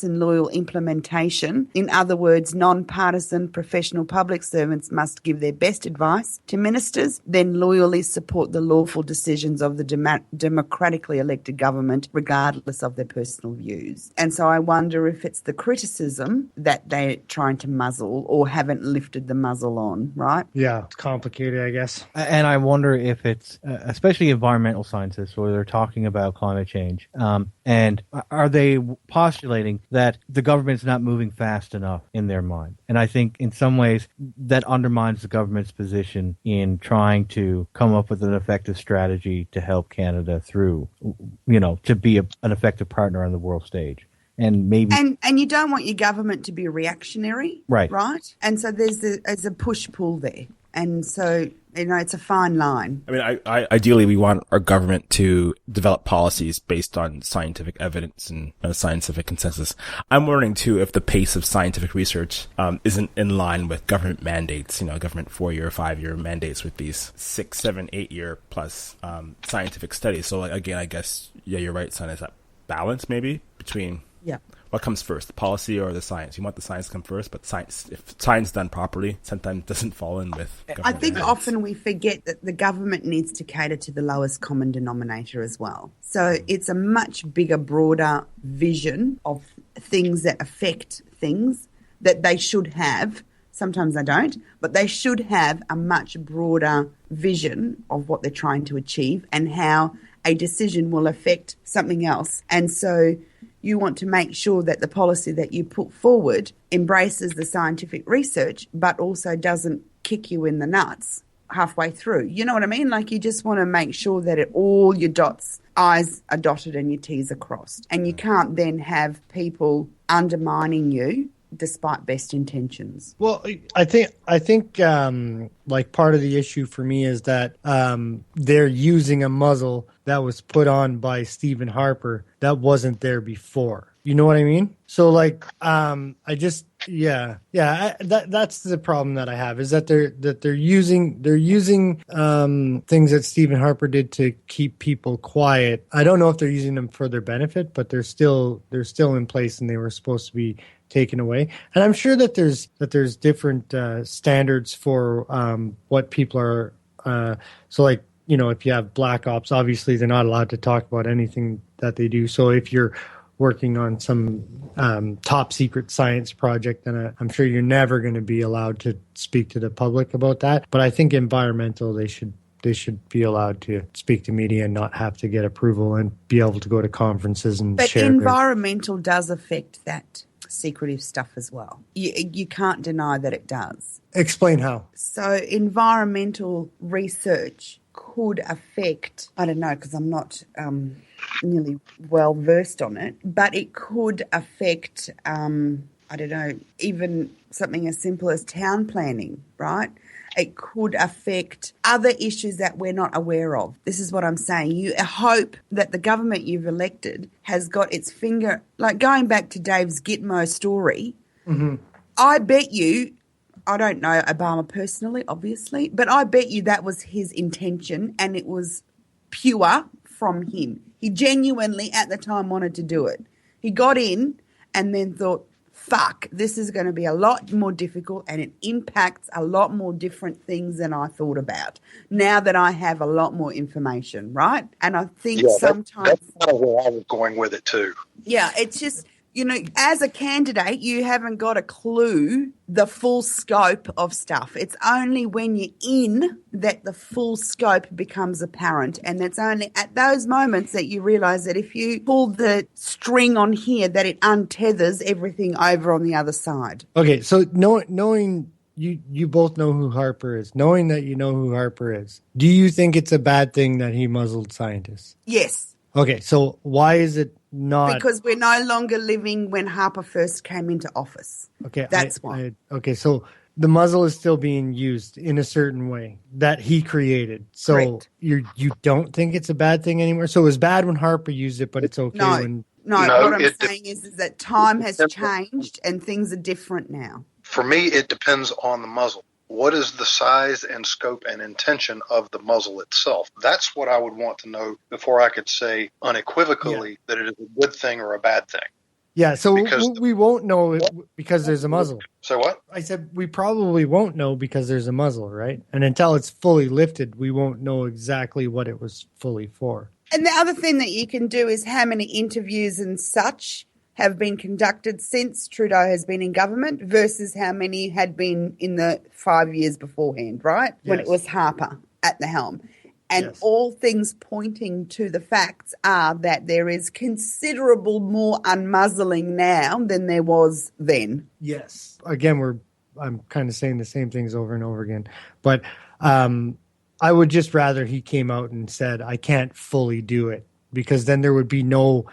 and loyal implementation. In other words, non-partisan professional public servants must give their best advice to ministers, then loyally support the lawful decisions of the democratically elected government, regardless of their personal views. And so I wonder if it's the criticism that they're trying to muzzle or haven't lifted the muzzle on, right? Yeah, it's complicated, I guess. And I wonder if it's, especially environmental scientists, where they're talking about climate change, and are they postulating that the government's not moving fast enough in their mind? And I think in some ways that undermines the government's position in trying to come up with an effective strategy to help Canada through, to be an effective partner on the world stage. And maybe and you don't want your government to be reactionary, right? And so there's a push-pull there. And so, it's a fine line. I mean, I ideally, we want our government to develop policies based on scientific evidence and scientific consensus. I'm wondering, too, if the pace of scientific research isn't in line with government mandates, government 4-year, 5-year mandates with these 6, 7, 8-year plus scientific studies. So, again, I guess, you're right, son, is that balance maybe between... Yeah. what comes first, the policy or the science? You want the science to come first, but science, if science done properly, sometimes doesn't fall in with government. I think guidance. often we forget that the government needs to cater to the lowest common denominator as well. So it's a much bigger, broader vision of things that affect things that they should have. Sometimes they don't, but they should have a much broader vision of what they're trying to achieve and how a decision will affect something else. And so you want to make sure that the policy that you put forward embraces the scientific research, but also doesn't kick you in the nuts halfway through. You know what I mean? Like, you just want to make sure that all your I's are dotted and your T's are crossed. And you can't then have people undermining you despite best intentions. Well, I think like part of the issue for me is that they're using a muzzle that was put on by Stephen Harper that wasn't there before. You know what I mean? So like, that's the problem that I have, is that they're using things that Stephen Harper did to keep people quiet. I don't know if they're using them for their benefit, but they're still in place, and they were supposed to be taken away. And I'm sure that there's different standards for what people are. So like, you know, if you have black ops, obviously they're not allowed to talk about anything that they do. So if you're working on some top secret science project, then I'm sure you're never going to be allowed to speak to the public about that. But I think environmental, they should be allowed to speak to media and not have to get approval and be able to go to conferences and share. But environmental does affect that secretive stuff as well. You can't deny that it does. Explain how. So environmental research could affect, I don't know, because I'm not nearly well versed on it, but it could affect, I don't know, even something as simple as town planning, right? It could affect other issues that we're not aware of. This is what I'm saying. You hope that the government you've elected has got its finger, like going back to Dave's Gitmo story, I bet you, I don't know Obama personally, obviously, but I bet you that was his intention, and it was pure from him. He genuinely at the time wanted to do it. He got in and then thought, fuck, this is going to be a lot more difficult, and it impacts a lot more different things than I thought about now that I have a lot more information, right? And I think sometimes... That's kind of where I was going with it too. Yeah, it's just... You know, as a candidate, you haven't got a clue the full scope of stuff. It's only when you're in that the full scope becomes apparent. And it's only at those moments that you realise that if you pull the string on here, that it untethers everything over on the other side. Okay, so knowing you both know who Harper is, knowing that you know who Harper is, do you think it's a bad thing that he muzzled scientists? Yes. Okay, so why is it not? Because we're no longer living when Harper first came into office. Okay, that's why. Okay, so the muzzle is still being used in a certain way that he created. So Correct. You don't think it's a bad thing anymore? So it was bad when Harper used it, but it's okay when... No, what I'm saying is that time has changed and things are different now. For me, it depends on the muzzle. What is the size and scope and intention of the muzzle itself? That's what I would want to know before I could say unequivocally that it is a good thing or a bad thing. Yeah, so we won't know it because there's a muzzle. So what? I said we probably won't know because there's a muzzle, right? And until it's fully lifted, we won't know exactly what it was fully for. And the other thing that you can do is how many interviews and such have been conducted since Trudeau has been in government versus how many had been in the 5 years beforehand, right? Yes. When it was Harper at the helm. And all things pointing to the facts are that there is considerable more unmuzzling now than there was then. Yes. Again, I'm kind of saying the same things over and over again. But I would just rather he came out and said, I can't fully do it, because then there would be no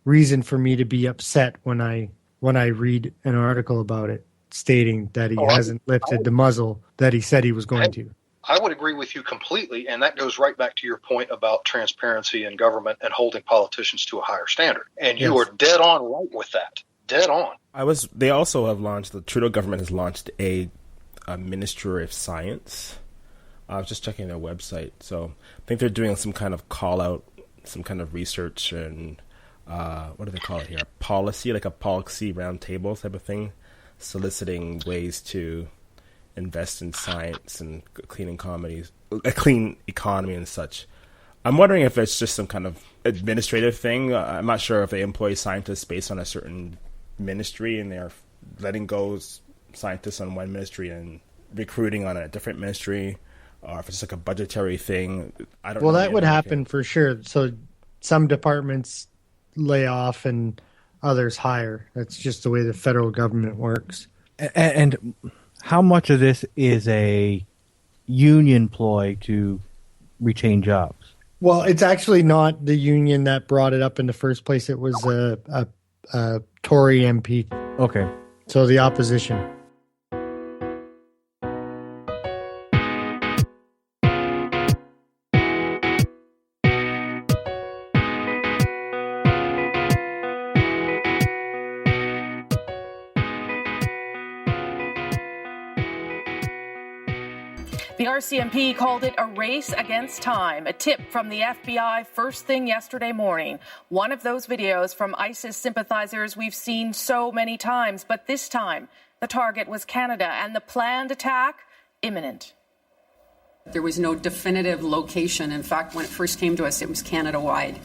reason for me to be upset when I read an article about it stating that he hasn't lifted the muzzle that he said he was going to. I would agree with you completely, and that goes right back to your point about transparency in government and holding politicians to a higher standard. And you are dead on right with that. Dead on. They also have launched, the Trudeau government has launched a Ministry of Science. I was just checking their website. So I think they're doing some kind of call out, some kind of research and what do they call it here? Policy, like a policy roundtable type of thing, soliciting ways to invest in science and a clean economy and such. I'm wondering if it's just some kind of administrative thing. I'm not sure if they employ scientists based on a certain ministry and they're letting go scientists on one ministry and recruiting on a different ministry, or if it's like a budgetary thing. I don't know. Well, that would happen for sure. So some departments lay off and others hire. That's just the way the federal government works. And how much of this is a union ploy to retain jobs? Well, it's actually not the union that brought it up in the first place. It was a Tory MP. Okay. So the opposition. The RCMP called it a race against time, a tip from the FBI first thing yesterday morning. One of those videos from ISIS sympathizers we've seen so many times, but this time the target was Canada and the planned attack imminent. There was no definitive location. In fact, when it first came to us, it was Canada-wide.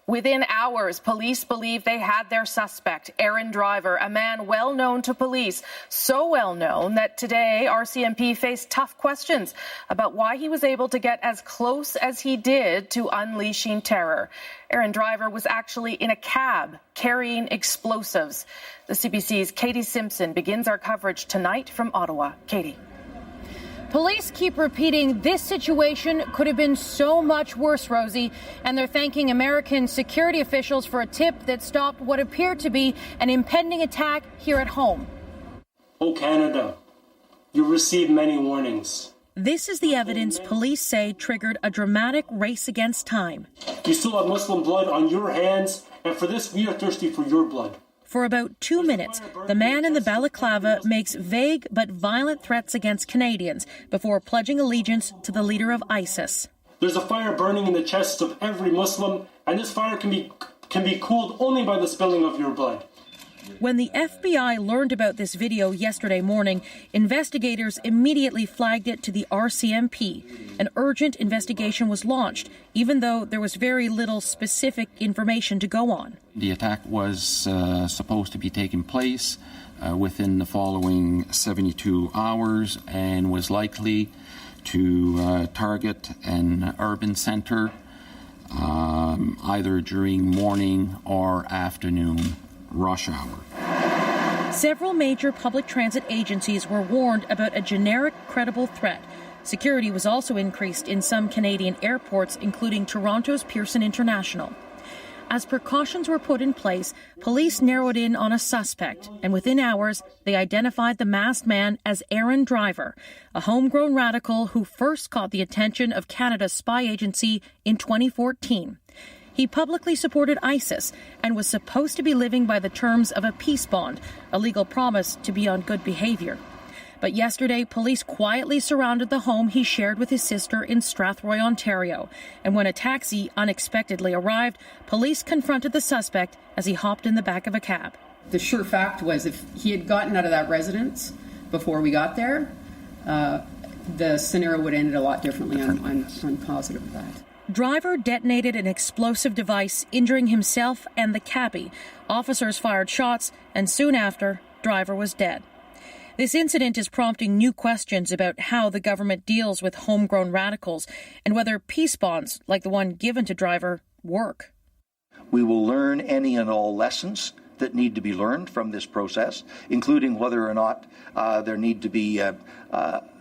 Within hours, police believe they had their suspect, Aaron Driver, a man well known to police, so well known that today RCMP faced tough questions about why he was able to get as close as he did to unleashing terror. Aaron Driver was actually in a cab carrying explosives. The CBC's Katie Simpson begins our coverage tonight from Ottawa. Katie. Police keep repeating this situation could have been so much worse, Rosie, and they're thanking American security officials for a tip that stopped what appeared to be an impending attack here at home. Oh, Canada, you received many warnings. This is the evidence police say triggered a dramatic race against time. You still have Muslim blood on your hands, and for this, we are thirsty for your blood. For about 2 minutes, the man in the balaclava makes vague but violent threats against Canadians before pledging allegiance to the leader of ISIS. There's a fire burning in the chests of every Muslim, and this fire can be cooled only by the spilling of your blood. When the FBI learned about this video yesterday morning, investigators immediately flagged it to the RCMP. An urgent investigation was launched, even though there was very little specific information to go on. The attack was supposed to be taking place within the following 72 hours and was likely to target an urban center either during morning or afternoon rush hour. Several major public transit agencies were warned about a generic credible threat. Security was also increased in some Canadian airports, including Toronto's Pearson International. As precautions were put in place, police narrowed in on a suspect, and within hours, they identified the masked man as Aaron Driver, a homegrown radical who first caught the attention of Canada's spy agency in 2014. He publicly supported ISIS and was supposed to be living by the terms of a peace bond, a legal promise to be on good behavior. But yesterday, police quietly surrounded the home he shared with his sister in Strathroy, Ontario. And when a taxi unexpectedly arrived, police confronted the suspect as he hopped in the back of a cab. The sure fact was if he had gotten out of that residence before we got there, the scenario would have ended a lot differently. I'm positive of that. Driver detonated an explosive device, injuring himself and the cabbie. Officers fired shots, and soon after, Driver was dead. This incident is prompting new questions about how the government deals with homegrown radicals and whether peace bonds, like the one given to Driver, work. We will learn any and all lessons that need to be learned from this process, including whether or not there need to be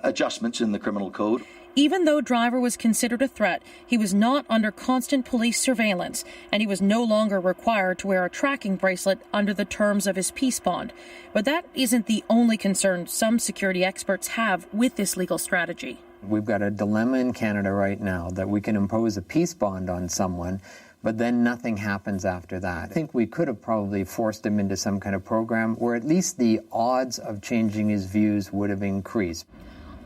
adjustments in the criminal code. Even though Driver was considered a threat, he was not under constant police surveillance, and he was no longer required to wear a tracking bracelet under the terms of his peace bond. But that isn't the only concern some security experts have with this legal strategy. We've got a dilemma in Canada right now that we can impose a peace bond on someone, but then nothing happens after that. I think we could have probably forced him into some kind of program where at least the odds of changing his views would have increased.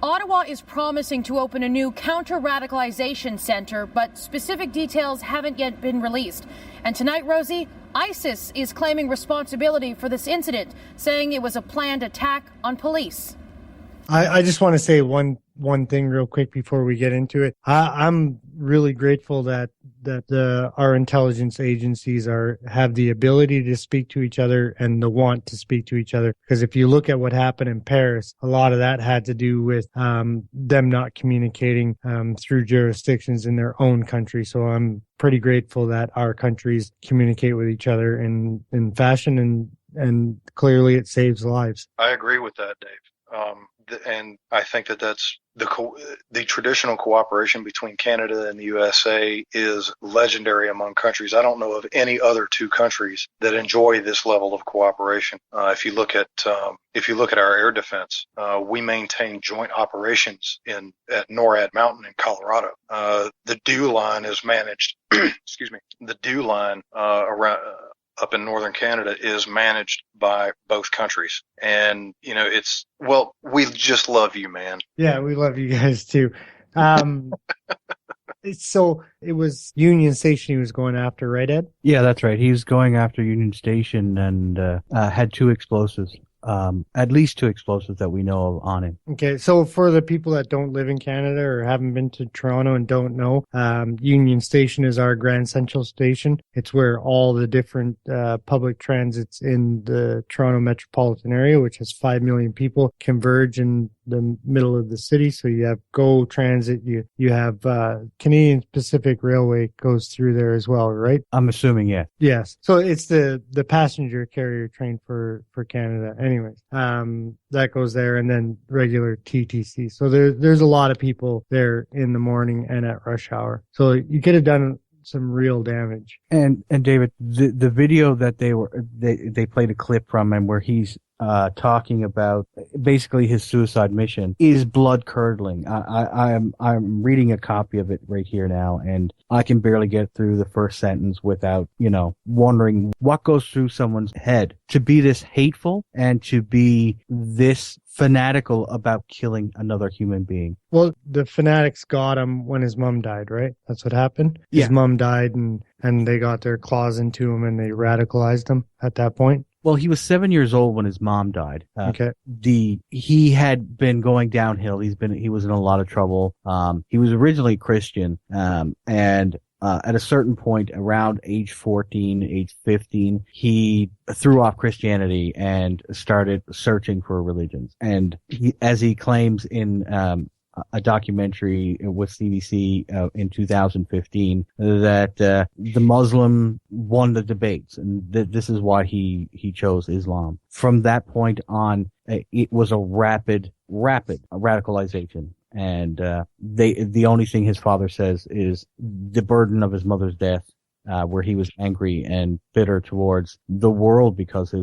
Ottawa is promising to open a new counter-radicalization center, but specific details haven't yet been released. And tonight, Rosie, ISIS is claiming responsibility for this incident, saying it was a planned attack on police. I just want to say one thing real quick before we get into it. I'm really grateful that our intelligence agencies have the ability to speak to each other and the want to speak to each other. Because if you look at what happened in Paris, a lot of that had to do with them not communicating through jurisdictions in their own country. So I'm pretty grateful that our countries communicate with each other in fashion, and clearly it saves lives. I agree with that, Dave. And I think that's the traditional cooperation between Canada and the USA is legendary among countries. I don't know of any other two countries that enjoy this level of cooperation. If you look at our air defense, we maintain joint operations at NORAD Mountain in Colorado. The DEW line is managed. Excuse me. The DEW line around. Up in northern Canada is managed by both countries. And, we just love you, man. Yeah, we love you guys too. So it was Union Station he was going after, right, Ed? Yeah, that's right. He was going after Union Station and had two explosives. At least two explosives that we know of on him. Okay, so for the people that don't live in Canada or haven't been to Toronto and don't know, Union Station is our Grand Central Station. It's where all the different public transits in the Toronto metropolitan area, which has 5 million people, converge in the middle of the city. So you have GO Transit, you have Canadian Pacific Railway goes through there as well, right? I'm assuming, yeah. Yes. So it's the passenger carrier train for Canada. Anyways, that goes there, and then regular TTC. So there's a lot of people there in the morning and at rush hour. So you could have done some real damage. And David, the video that they played a clip from him where he's talking about basically his suicide mission is blood curdling. I'm reading a copy of it right here now, and I can barely get through the first sentence without, wondering what goes through someone's head to be this hateful and to be this fanatical about killing another human being. Well, the fanatics got him when his mom died, right? That's what happened. Yeah. His mom died, and they got their claws into him and they radicalized him at that point. Well, he was 7 years old when his mom died. Okay. He had been going downhill. He was in a lot of trouble. He was originally Christian, and at a certain point around age 14, age 15, he threw off Christianity and started searching for religions. And as he claims in a documentary with CBC in 2015 that the Muslim won the debates, and this is why he chose Islam. From that point on, it was a rapid radicalization. And the only thing his father says is the burden of his mother's death, where he was angry and bitter towards the world because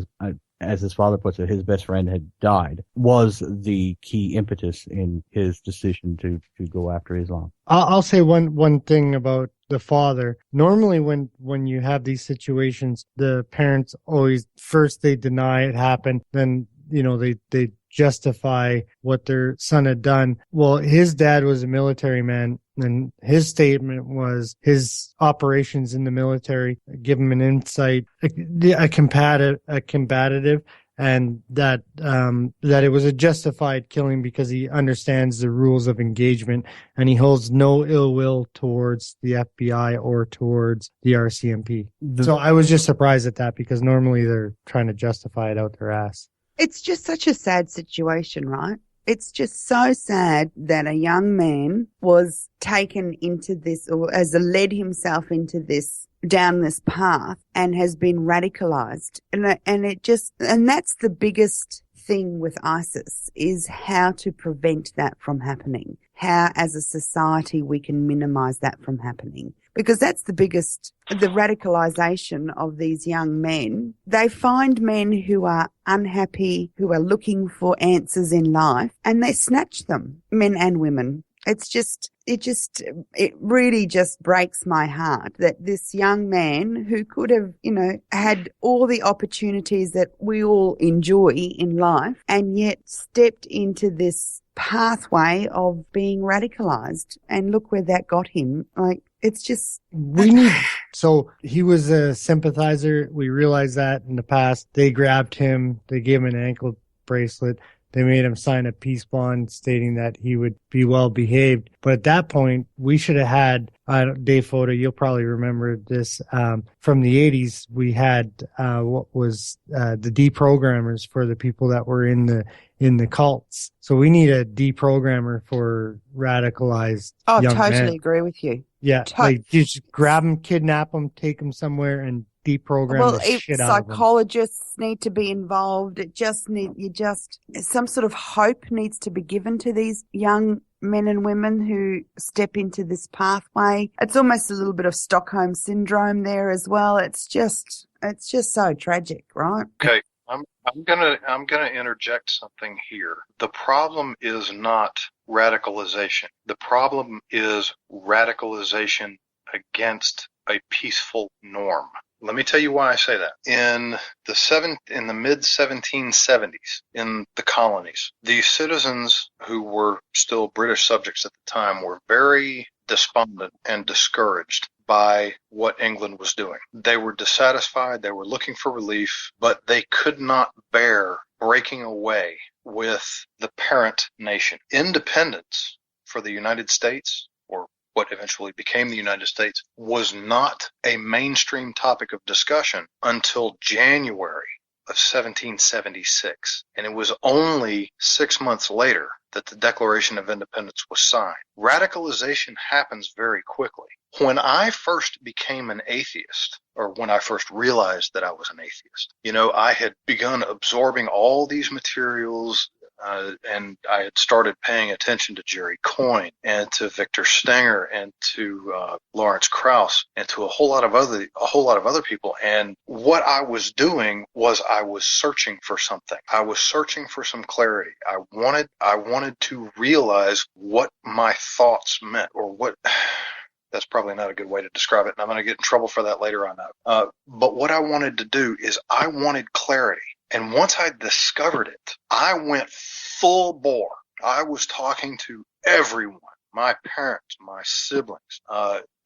as his father puts it, his best friend had died, was the key impetus in his decision to go after Islam. I'll say one thing about the father. Normally when you have these situations, the parents always, first they deny it happened, then, they justify what their son had done. Well, his dad was a military man, and his statement was his operations in the military give him an insight, a combative, and that it was a justified killing because he understands the rules of engagement, and he holds no ill will towards the FBI or towards the RCMP. So I was just surprised at that, because normally they're trying to justify it out their ass. It's just such a sad situation, right? It's just so sad that a young man was taken into this, or has led himself into this, down this path, and has been radicalized. And that's the biggest thing with ISIS, is how to prevent that from happening. How, as a society, we can minimize that from happening. Because that's the radicalization of these young men. They find men who are unhappy, who are looking for answers in life, and they snatch them, men and women. It really just breaks my heart that this young man who could have, had all the opportunities that we all enjoy in life, and yet stepped into this pathway of being radicalized. And look where that got him. Like, it's just... So he was a sympathizer. We realized that in the past. They grabbed him. They gave him an ankle bracelet. They made him sign a peace bond stating that he would be well behaved. But at that point, we should have had, Dave Foda, you'll probably remember this, from the 80s, we had, the deprogrammers for the people that were in the cults. So we need a deprogrammer for radicalized young men. Oh, totally agree with you. Yeah. Like, you just grab them, kidnap them, take them somewhere and deprogram the shit out of them. Psychologists need to be involved. Some sort of hope needs to be given to these young men and women who step into this pathway. It's almost a little bit of Stockholm syndrome there as well. It's just so tragic, right? Okay. I'm gonna interject something here. The problem is not radicalization. The problem is radicalization against a peaceful norm. Let me tell you why I say that. In the mid 1770s, in the colonies, the citizens who were still British subjects at the time were very despondent and discouraged by what England was doing. They were dissatisfied, they were looking for relief, but they could not bear breaking away with the parent nation. Independence for the United States, or what eventually became the United States, was not a mainstream topic of discussion until January of 1776. And it was only 6 months later that the Declaration of Independence was signed. Radicalization happens very quickly. When I first became an atheist, or when I first realized that I was an atheist, I had begun absorbing all these materials, and I had started paying attention to Jerry Coyne and to Victor Stenger and to Lawrence Krauss and to a whole lot of other people. And what I was doing was I was searching for something. I was searching for some clarity. I wanted to realize what my thoughts meant, or what. That's probably not a good way to describe it, and I'm going to get in trouble for that later on. But what I wanted to do is I wanted clarity. And once I discovered it, I went full bore. I was talking to everyone, my parents, my siblings,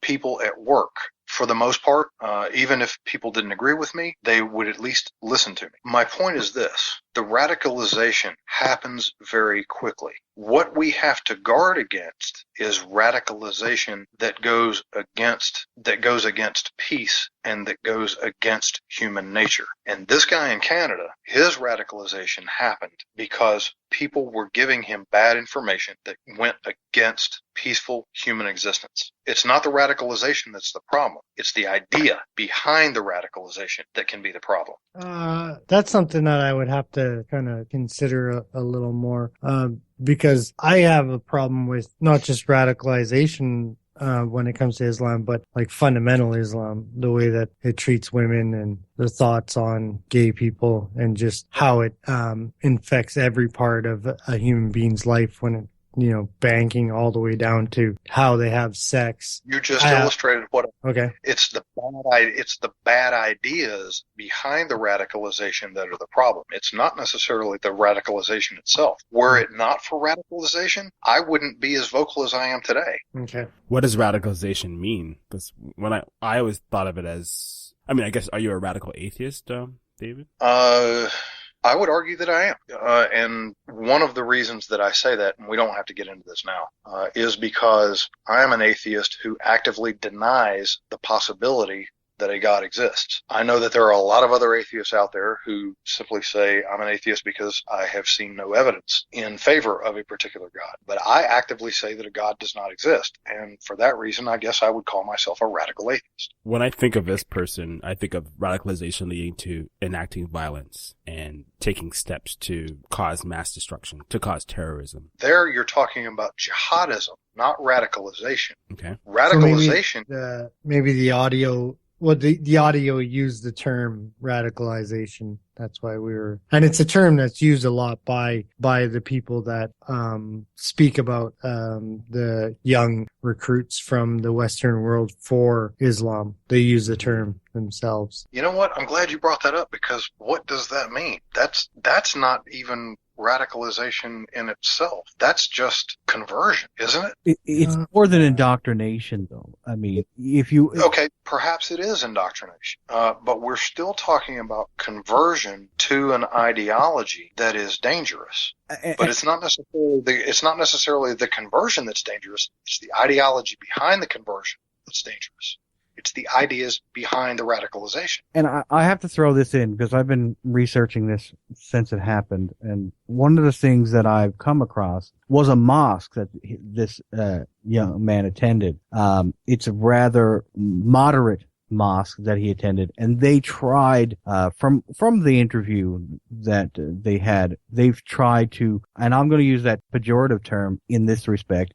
people at work. For the most part, even if people didn't agree with me, they would at least listen to me. My point is this: the radicalization happens very quickly. What we have to guard against is radicalization that goes against peace and that goes against human nature. And this guy in Canada, his radicalization happened because people were giving him bad information that went against peaceful human existence. It's not the radicalization that's the problem. It's the idea behind the radicalization that can be the problem. That's something that I would have to kind of consider a little more, because I have a problem with not just radicalization when it comes to Islam, but like fundamental Islam, the way that it treats women and the thoughts on gay people and just how it infects every part of a human being's life, when it, banking all the way down to how they have sex. You just illustrated what. Okay. It's the bad ideas behind the radicalization that are the problem. It's not necessarily the radicalization itself. Were it not for radicalization, I wouldn't be as vocal as I am today. Okay. What does radicalization mean? Because when I always thought of it as, I guess, are you a radical atheist, David? I would argue that I am. And one of the reasons that I say that, and we don't have to get into this now, is because I am an atheist who actively denies the possibility that a God exists. I know that there are a lot of other atheists out there who simply say, I'm an atheist because I have seen no evidence in favor of a particular God. But I actively say that a God does not exist. And for that reason, I guess I would call myself a radical atheist. When I think of this person, I think of radicalization leading to enacting violence and taking steps to cause mass destruction, to cause terrorism. There you're talking about jihadism, not radicalization. Okay. Radicalization. So maybe the audio Well, the audio used the term radicalization. That's why and it's a term that's used a lot by the people that speak about the young recruits from the Western world for Islam. They use the term themselves. You know what? I'm glad you brought that up, because what does that mean? That's not even radicalization in itself. That's just conversion, isn't it? It's more than indoctrination, though. I mean, Okay, perhaps it is indoctrination, but we're still talking about conversion to an ideology that is dangerous. But it's not necessarily the conversion that's dangerous. It's the ideology behind the conversion that's dangerous. It's the ideas behind the radicalization. And I have to throw this in because I've been researching this since it happened. And one of the things that I've come across was a mosque that this young man attended. It's a rather moderate mosque that he attended, and they tried from the interview that they've tried to, and I'm going to use that pejorative term in this respect,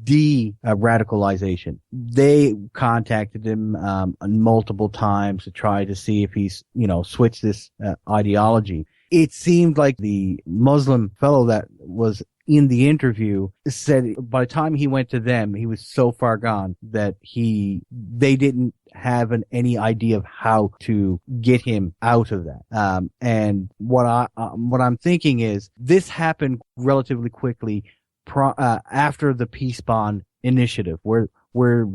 radicalization. They contacted him multiple times to try to see if he's switched this ideology. It seemed like the Muslim fellow that was in the interview said by the time he went to them, he was so far gone that they didn't have any idea of how to get him out of that. And what I'm thinking is this happened relatively quickly after the peace bond initiative, where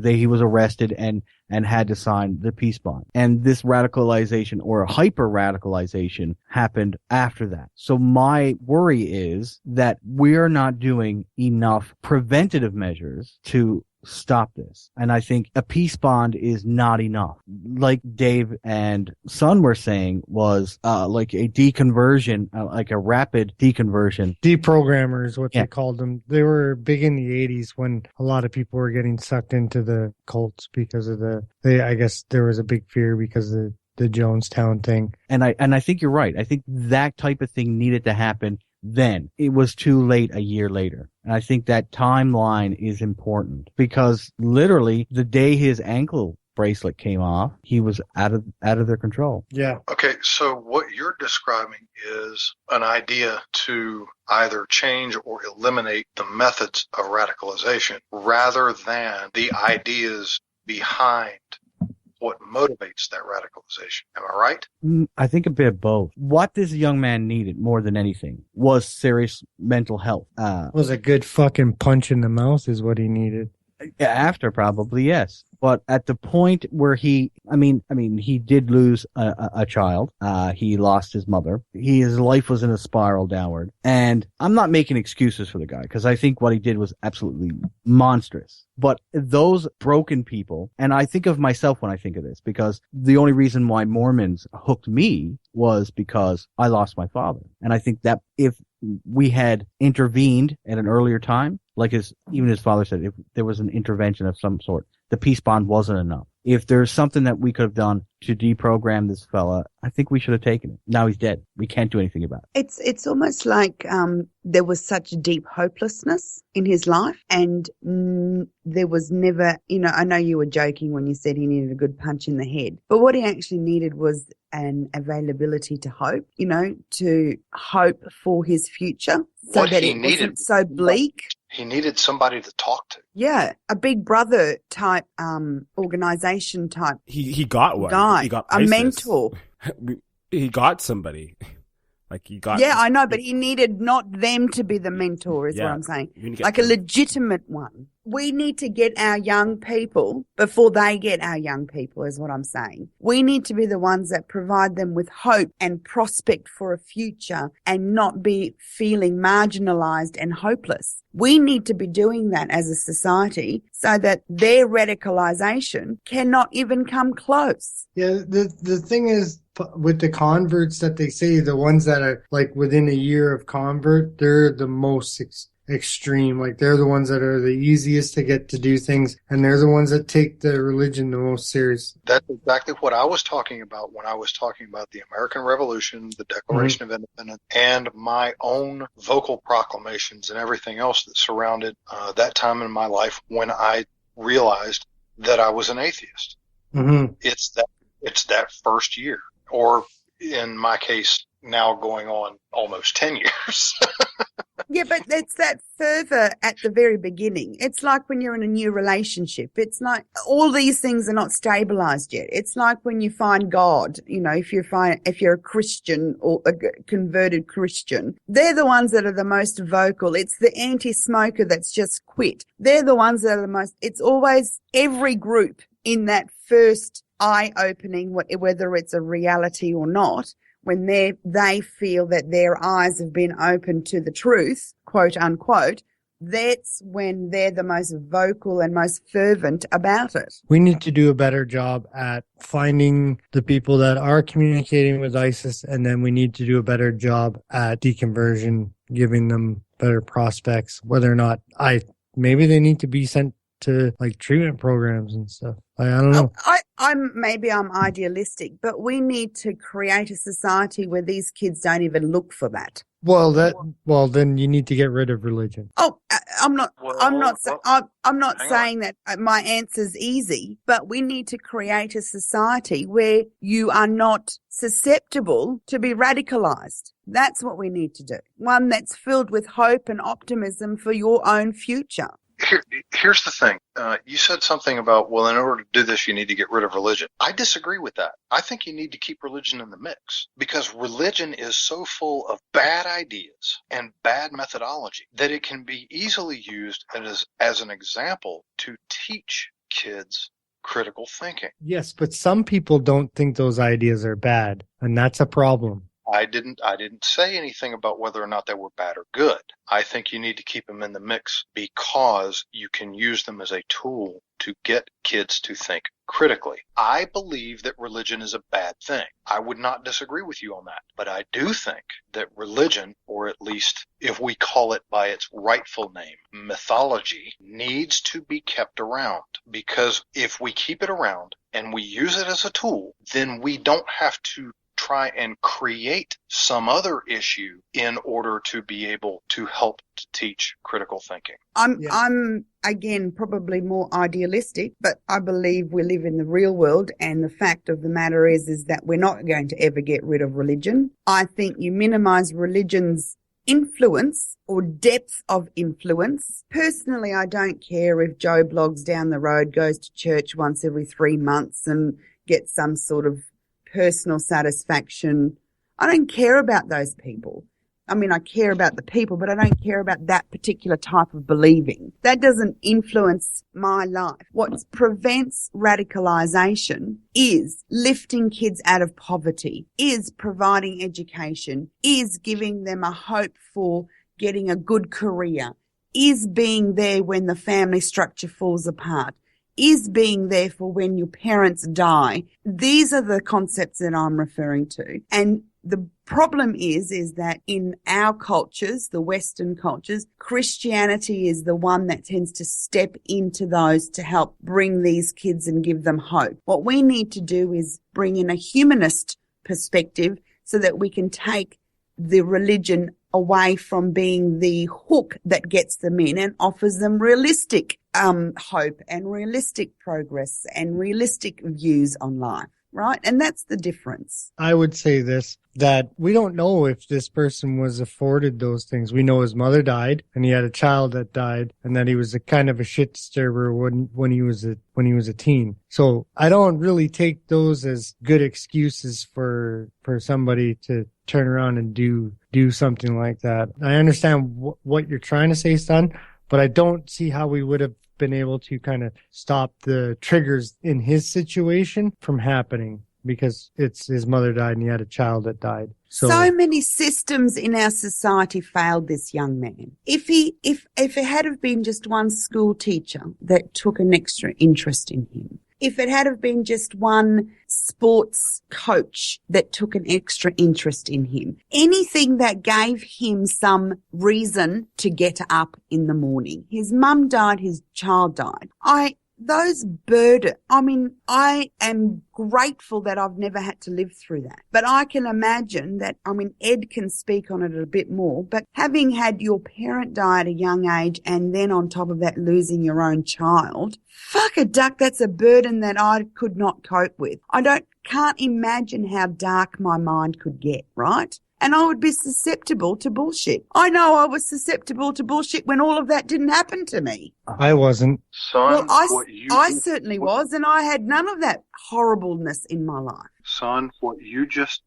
he was arrested and had to sign the peace bond. And this radicalization or hyper radicalization happened after that. So my worry is that we're not doing enough preventative measures to stop this. And I think a peace bond is not enough. Like Dave and Son were saying, was like a deconversion, like a rapid deconversion. Deprogrammers, what they called them. They were big in the 80s when a lot of people were getting sucked into the cults because of I guess there was a big fear because of the Jonestown thing. And I think you're right. I think that type of thing needed to happen then. It was too late a year later. And I think that timeline is important because literally the day his ankle bracelet came off, he was out of their control. Yeah. Okay, so what you're describing is an idea to either change or eliminate the methods of radicalization rather than the ideas behind what motivates that radicalization. Am I right? I think a bit of both. What this young man needed more than anything was serious mental health. Was a good fucking punch in the mouth is what he needed. After, probably, yes. But at the point where he did lose a child. He lost his mother. His life was in a spiral downward. And I'm not making excuses for the guy because I think what he did was absolutely monstrous. But those broken people, and I think of myself when I think of this, because the only reason why Mormons hooked me was because I lost my father. And I think that if we had intervened at an earlier time, like even his father said, if there was an intervention of some sort, the peace bond wasn't enough. If there's something that we could have done to deprogram this fella, I think we should have taken it. Now he's dead. We can't do anything about it. It's almost like there was such deep hopelessness in his life, and there was never, I know you were joking when you said he needed a good punch in the head, but what he actually needed was an availability to hope, to hope for his future so what that he it needed, wasn't so bleak. He needed somebody to talk to. Yeah, a Big Brother type organization type. He got one. Guy, he got a ISIS. mentor. He got somebody. Yeah, I know, but he needed not them to be the mentor, is what I'm saying. Like a legitimate one. We need to get our young people before they get our young people, is what I'm saying. We need to be the ones that provide them with hope and prospect for a future and not be feeling marginalized and hopeless. We need to be doing that as a society so that their radicalization cannot even come close. Yeah, the thing is, with the converts that they say, the ones that are like within a year of convert, they're the most extreme. Like they're the ones that are the easiest to get to do things, and they're the ones that take the religion the most serious. That's exactly what I was talking about when I was talking about the American Revolution, the Declaration of Independence, and my own vocal proclamations and everything else that surrounded that time in my life when I realized that I was an atheist. Mm-hmm. It's that It's that first year, or in my case, now going on almost 10 years. Yeah, but it's that fervor at the very beginning. It's like when you're in a new relationship. It's like all these things are not stabilized yet. It's like when you find God, if you're a Christian or a converted Christian, they're the ones that are the most vocal. It's the anti-smoker that's just quit. They're the ones that are the most, it's always every group in that first eye-opening, whether it's a reality or not, when they feel that their eyes have been opened to the truth, quote unquote, that's when they're the most vocal and most fervent about it. We need to do a better job at finding the people that are communicating with ISIS, and then we need to do a better job at deconversion, giving them better prospects, whether or not maybe they need to be sent to like treatment programs and stuff. I don't know. Maybe I'm idealistic, but we need to create a society where these kids don't even look for that. Well, then you need to get rid of religion. Oh, I'm not saying that my answer's easy, but we need to create a society where you are not susceptible to be radicalized. That's what we need to do. One that's filled with hope and optimism for your own future. Here's the thing. You said something about, well, in order to do this, you need to get rid of religion. I disagree with that. I think you need to keep religion in the mix because religion is so full of bad ideas and bad methodology that it can be easily used as an example to teach kids critical thinking. Yes, but some people don't think those ideas are bad, and that's a problem. I didn't say anything about whether or not they were bad or good. I think you need to keep them in the mix because you can use them as a tool to get kids to think critically. I believe that religion is a bad thing. I would not disagree with you on that. But I do think that religion, or at least if we call it by its rightful name, mythology, needs to be kept around. Because if we keep it around and we use it as a tool, then we don't have to try and create some other issue in order to be able to help to teach critical thinking. I'm again probably more idealistic, but I believe we live in the real world, and the fact of the matter is that we're not going to ever get rid of religion. I think you minimize religion's influence or depth of influence. Personally, I don't care if Joe Bloggs down the road goes to church once every 3 months and gets some sort of personal satisfaction. I don't care about those people. I mean, I care about the people, but I don't care about that particular type of believing. That doesn't influence my life. What prevents radicalization is lifting kids out of poverty, is providing education, is giving them a hope for getting a good career, is being there when the family structure falls apart, is being there for when your parents die. These are the concepts that I'm referring to. And the problem is that in our cultures, the Western cultures, Christianity is the one that tends to step into those to help bring these kids and give them hope. What we need to do is bring in a humanist perspective so that we can take the religion away from being the hook that gets them in and offers them realistic hope and realistic progress and realistic views on life, right? And that's the difference. I would say this, that we don't know if this person was afforded those things. We know his mother died and he had a child that died and that he was a kind of a shit disturber when he was a teen. So I don't really take those as good excuses for somebody to turn around and do something like that. I understand what you're trying to say, son, but I don't see how we would have been able to kind of stop the triggers in his situation from happening because it's his mother died and he had a child that died. So many systems in our society failed this young man. If it had have been just one school teacher that took an extra interest in him, if it had have been just one sports coach that took an extra interest in him, anything that gave him some reason to get up in the morning. His mum died, his child died. those burden, I mean, I am grateful that I've never had to live through that. But I can imagine that, I mean, Ed can speak on it a bit more, but having had your parent die at a young age and then on top of that losing your own child, fuck a duck, that's a burden that I could not cope with. Can't imagine how dark my mind could get, right? And I would be susceptible to bullshit. I know I was susceptible to bullshit when all of that didn't happen to me. I wasn't. Son, Well, I certainly was, and I had none of that horribleness in my life. Son, what you just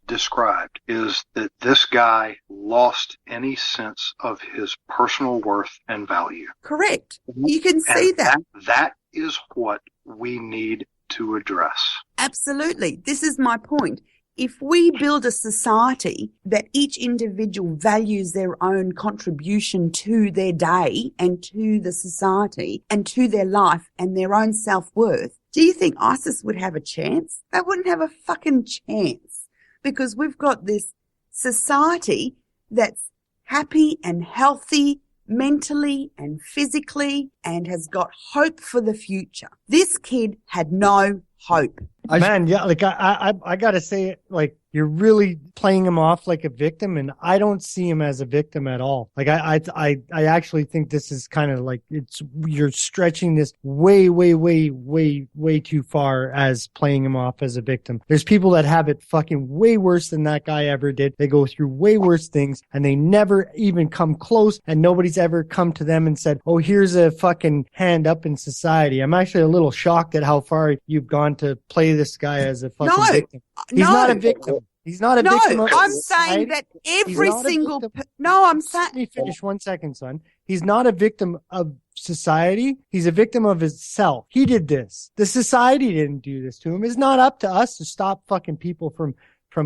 described is that this guy lost any sense of his personal worth and value. Correct. You can see that. That is what we need to address. Absolutely. This is my point. If we build a society that each individual values their own contribution to their day and to the society and to their life and their own self-worth, do you think ISIS would have a chance? They wouldn't have a fucking chance, because we've got this society that's happy and healthy mentally and physically and has got hope for the future. This kid had no hope. Man, yeah, like I gotta say, like, you're really playing him off like a victim, and I don't see him as a victim at all. Like, I actually think this is kind of like, you're stretching this way too far as playing him off as a victim. There's people that have it fucking way worse than that guy ever did. They go through way worse things, and they never even come close, and nobody's ever come to them and said, oh, here's a fucking hand up in society. I'm actually a little shocked at how far you've gone to play this guy as a fucking victim. He's not a victim. He's not a victim of I'm society. saying that every single... Let me finish 1 second, son. He's not a victim of society. He's a victim of himself. He did this. The society didn't do this to him. It's not up to us to stop fucking people from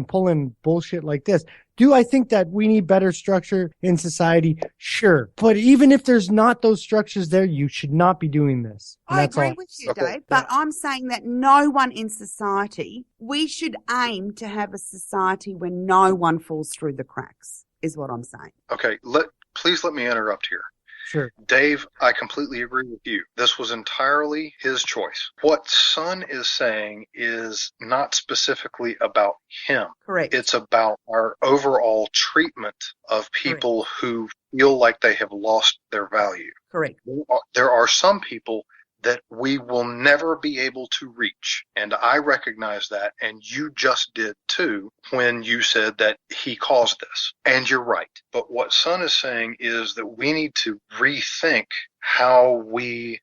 pulling bullshit like this. Do I think that we need better structure in society? Sure. But even if there's not those structures there, you should not be doing this. I agree with you, Dave, but I'm saying that no one in society, we should aim to have a society where no one falls through the cracks, is what I'm saying. Okay, please let me interrupt here. Sure. Dave, I completely agree with you. This was entirely his choice. What Son is saying is not specifically about him. Correct. It's about our overall treatment of people who feel like they have lost their value. Correct. There are some people that we will never be able to reach. And I recognize that, and you just did too, when you said that he caused this. And you're right. But what Son is saying is that we need to rethink how we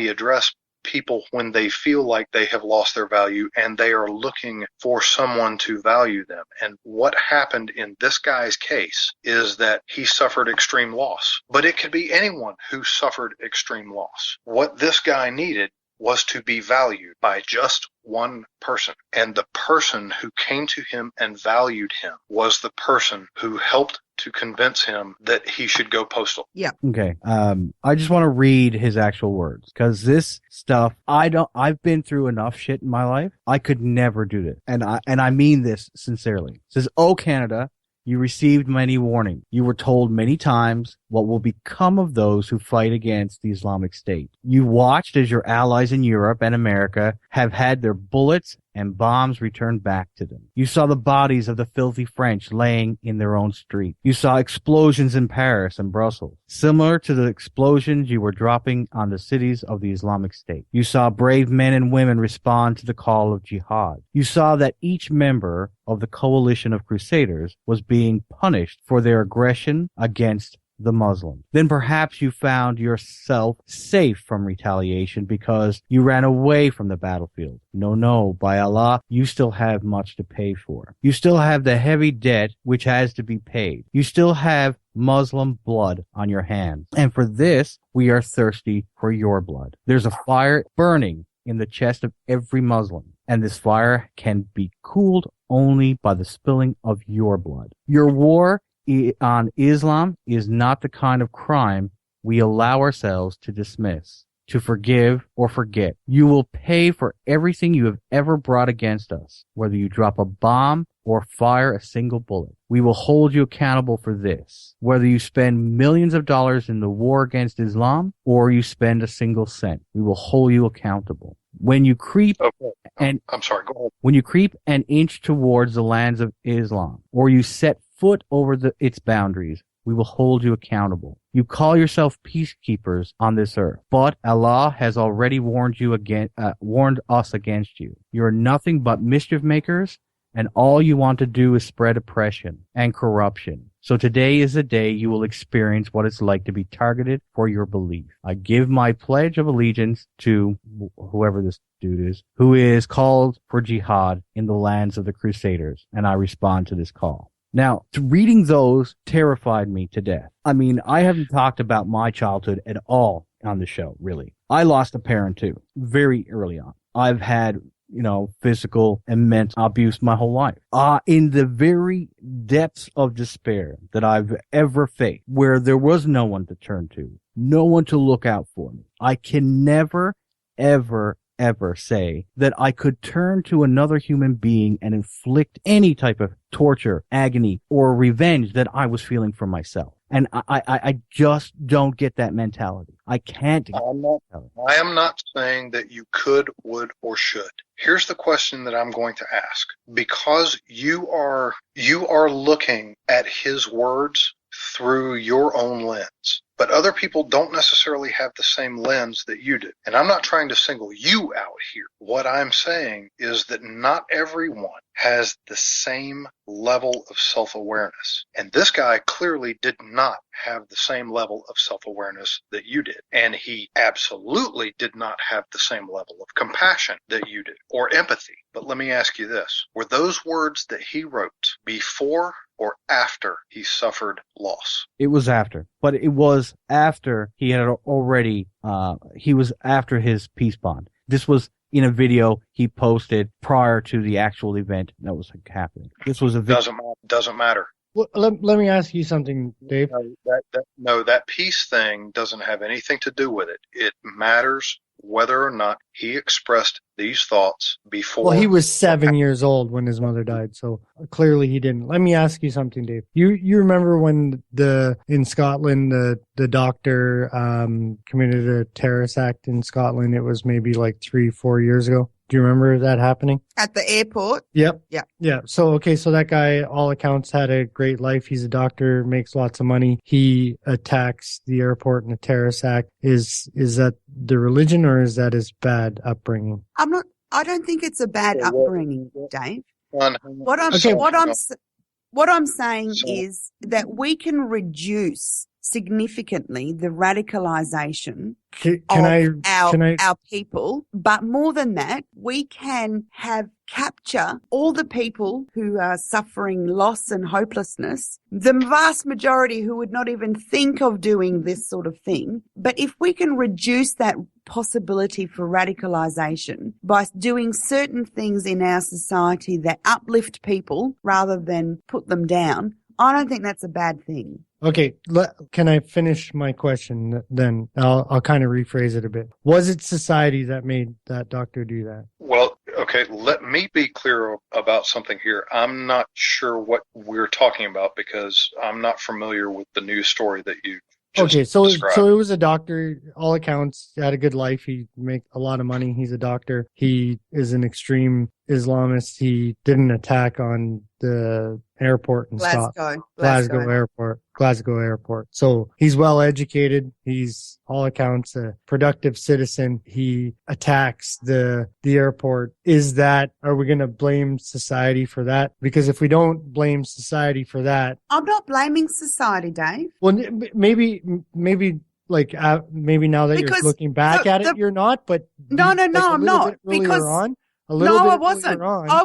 address people when they feel like they have lost their value and they are looking for someone to value them. And what happened in this guy's case is that he suffered extreme loss. But it could be anyone who suffered extreme loss. What this guy needed was to be valued by just one person. And the person who came to him and valued him was the person who helped to convince him that he should go postal. Yeah. Okay. I just want to read his actual words, because this stuff, I've been through enough shit in my life. I could never do this. And I mean this sincerely. It says, "Oh, Canada, you received many warnings. You were told many times what will become of those who fight against the Islamic State. You watched as your allies in Europe and America have had their bullets and bombs returned back to them. You saw the bodies of the filthy French laying in their own street. You saw explosions in Paris and Brussels, similar to the explosions you were dropping on the cities of the Islamic State. You saw brave men and women respond to the call of jihad. You saw that each member of the coalition of crusaders was being punished for their aggression against the Muslims. Then perhaps you found yourself safe from retaliation because you ran away from the battlefield. No, by Allah, you still have much to pay for. You still have the heavy debt which has to be paid. You still have Muslim blood on your hands. And for this, we are thirsty for your blood. There's a fire burning in the chest of every Muslim, and this fire can be cooled only by the spilling of your blood. Your war on Islam is not the kind of crime we allow ourselves to dismiss, to forgive or forget. You will pay for everything you have ever brought against us, whether you drop a bomb or fire a single bullet. We will hold you accountable for this, whether you spend millions of dollars in the war against Islam or you spend a single cent. We will hold you accountable. When you creep I'm sorry, go ahead. When you creep an inch towards the lands of Islam, or you set foot over its boundaries, we will hold you accountable. You call yourself peacekeepers on this earth, but Allah has already warned us against you. You are nothing but mischief makers, and all you want to do is spread oppression and corruption. So today is the day you will experience what it's like to be targeted for your belief. I give my pledge of allegiance to whoever this dude is, who is called for jihad in the lands of the Crusaders, and I respond to this call. Now, reading those terrified me to death. I mean, I haven't talked about my childhood at all on the show, really. I lost a parent too, very early on. I've had, physical and mental abuse my whole life. In the very depths of despair that I've ever faced, where there was no one to turn to, no one to look out for me, I can never, ever say that I could turn to another human being and inflict any type of torture, agony, or revenge that I was feeling for myself. And I just don't get that mentality. I can't. I am not saying that you could, would, or should. Here's the question that I'm going to ask. Because you are looking at his words through your own lens, but other people don't necessarily have the same lens that you do. And I'm not trying to single you out here. What I'm saying is that not everyone has the same level of self-awareness. And this guy clearly did not have the same level of self-awareness that you did. And he absolutely did not have the same level of compassion that you did, or empathy. But let me ask you this. Were those words that he wrote before or after he suffered loss? It was after. But it was after he had already, he was after his peace bond. This was in a video he posted prior to the actual event that was happening. This was a video. Doesn't matter. Well, let me ask you something, Dave. No, that peace thing doesn't have anything to do with it. It matters whether or not he expressed these thoughts before. Well, he was 7 years old when his mother died, so clearly he didn't. Let me ask you something, Dave. You remember when in Scotland the doctor committed a terrorist act in Scotland? It was maybe like 3-4 years ago. Do you remember that happening? At the airport? Yep. Yeah. Yeah. So that guy, all accounts, had a great life. He's a doctor, makes lots of money. He attacks the airport in a terrorist act. Is that the religion, or is that his bad upbringing? I don't think it's a bad upbringing, Dave. What I'm saying is that we can reduce significantly the radicalization of our people, but more than that, we can capture all the people who are suffering loss and hopelessness, the vast majority who would not even think of doing this sort of thing. But if we can reduce that possibility for radicalization by doing certain things in our society that uplift people rather than put them down, I don't think that's a bad thing. Okay, can I finish my question then? I'll kind of rephrase it a bit. Was it society that made that doctor do that? Well, okay, let me be clear about something here. I'm not sure what we're talking about because I'm not familiar with the news story that you just described. So it was a doctor, all accounts, had a good life. He made a lot of money. He's a doctor. He is an extreme Islamist. He did an attack on the airport in Glasgow Airport. So he's well educated. He's, all accounts, a productive citizen. He attacks the airport. Are we going to blame society for that? Because if we don't blame society for that, I'm not blaming society, Dave. Well, maybe now that you're looking back at it, you're not. But no, I'm not. I wasn't. I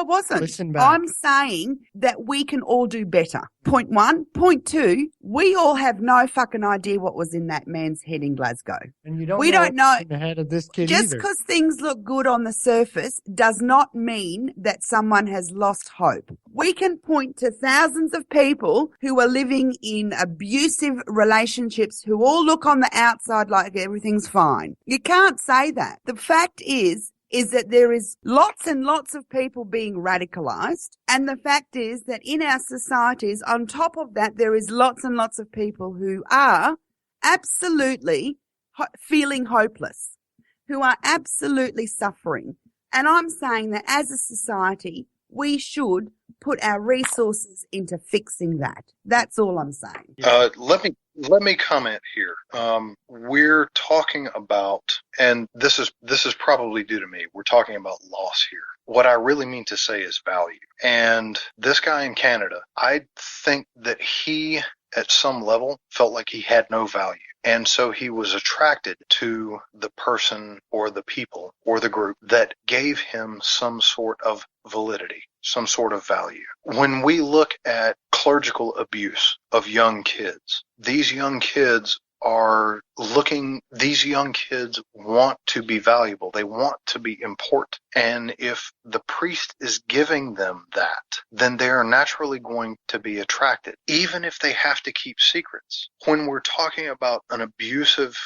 wasn't. Listen back. I'm saying that we can all do better. Point one. Point two, we all have no fucking idea what was in that man's head in Glasgow. And you don't know in the head of this kid just either. because things look good on the surface does not mean that someone has lost hope. We can point to thousands of people who are living in abusive relationships who all look on the outside like everything's fine. You can't say that. The fact is, is that there is lots and lots of people being radicalized. And the fact is that in our societies, on top of that, there is lots and lots of people who are absolutely feeling hopeless, who are absolutely suffering. And I'm saying that as a society, we should put our resources into fixing that. That's all I'm saying. Let me comment here. We're talking about, and this is probably due to me, we're talking about loss here. What I really mean to say is value. And this guy in Canada, I think that he, at some level, felt like he had no value. And so he was attracted to the person or the people or the group that gave him some sort of validity, some sort of value. When we look at clerical abuse of young kids, these young kids want to be valuable. They want to be important. And if the priest is giving them that, then they are naturally going to be attracted, even if they have to keep secrets. When we're talking about an abusive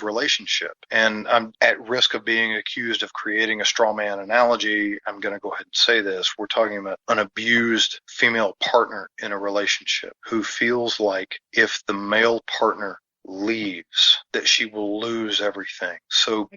relationship, and I'm at risk of being accused of creating a straw man analogy, I'm going to go ahead and say this. We're talking about an abused female partner in a relationship who feels like if the male partner leaves, that she will lose everything. So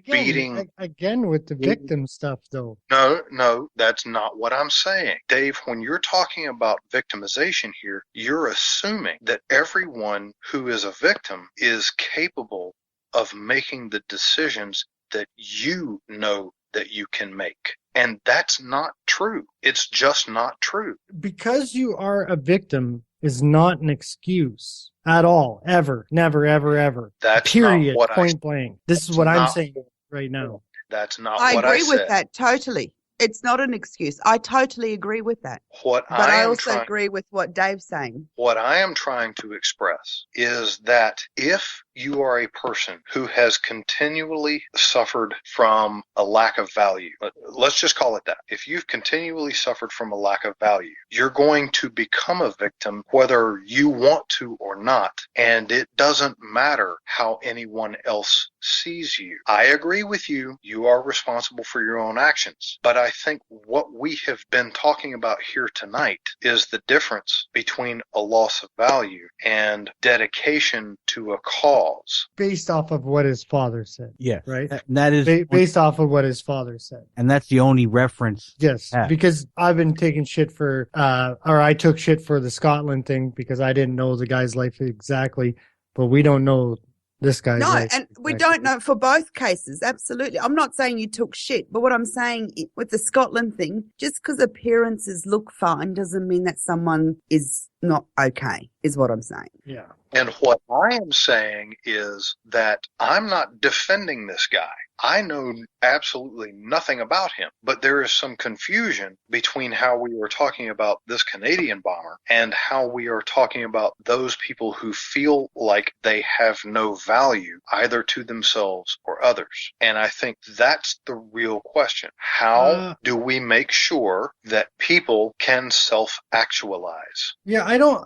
again with the victim stuff, though. No, that's not what I'm saying. Dave, when you're talking about victimization here, you're assuming that everyone who is a victim is capable of making the decisions that you know that you can make. And that's not true. It's just not true. Because you are a victim is not an excuse at all, ever, never, ever, ever. That's period. Not what point blank. This is what I'm saying right now. That's not I what I agree said. with that totally. It's not an excuse. I totally agree with that. But I also agree with what Dave's saying. What I am trying to express is that if you are a person who has continually suffered from a lack of value, let's just call it that. If you've continually suffered from a lack of value, you're going to become a victim whether you want to or not, and it doesn't matter how anyone else sees you. I agree with you. You are responsible for your own actions. But I think what we have been talking about here tonight is the difference between a loss of value and dedication to a cause. Based off of what his father said. Yes. Right? And that is based off of what his father said. And that's the only reference. Yes. Because I've been taking shit for, or I took shit for the Scotland thing because I didn't know the guy's life exactly, but we don't know this guy's life. No, and we don't know for both cases. Absolutely. I'm not saying you took shit, but what I'm saying with the Scotland thing, just because appearances look fine doesn't mean that someone is not okay, is what I'm saying. Yeah. And what I am saying is that I'm not defending this guy. I know absolutely nothing about him, but there is some confusion between how we were talking about this Canadian bomber and how we are talking about those people who feel like they have no value either to themselves or others. And I think that's the real question. How do we make sure that people can self-actualize? Yeah, I don't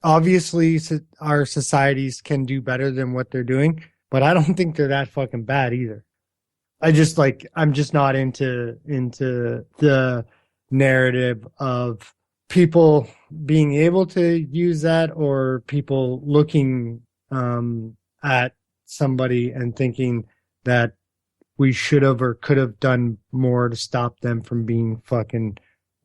obviously our societies can do better than what they're doing, but I don't think they're that fucking bad either. I'm just not into the narrative of people being able to use that or people looking at somebody and thinking that we should have or could have done more to stop them from being fucking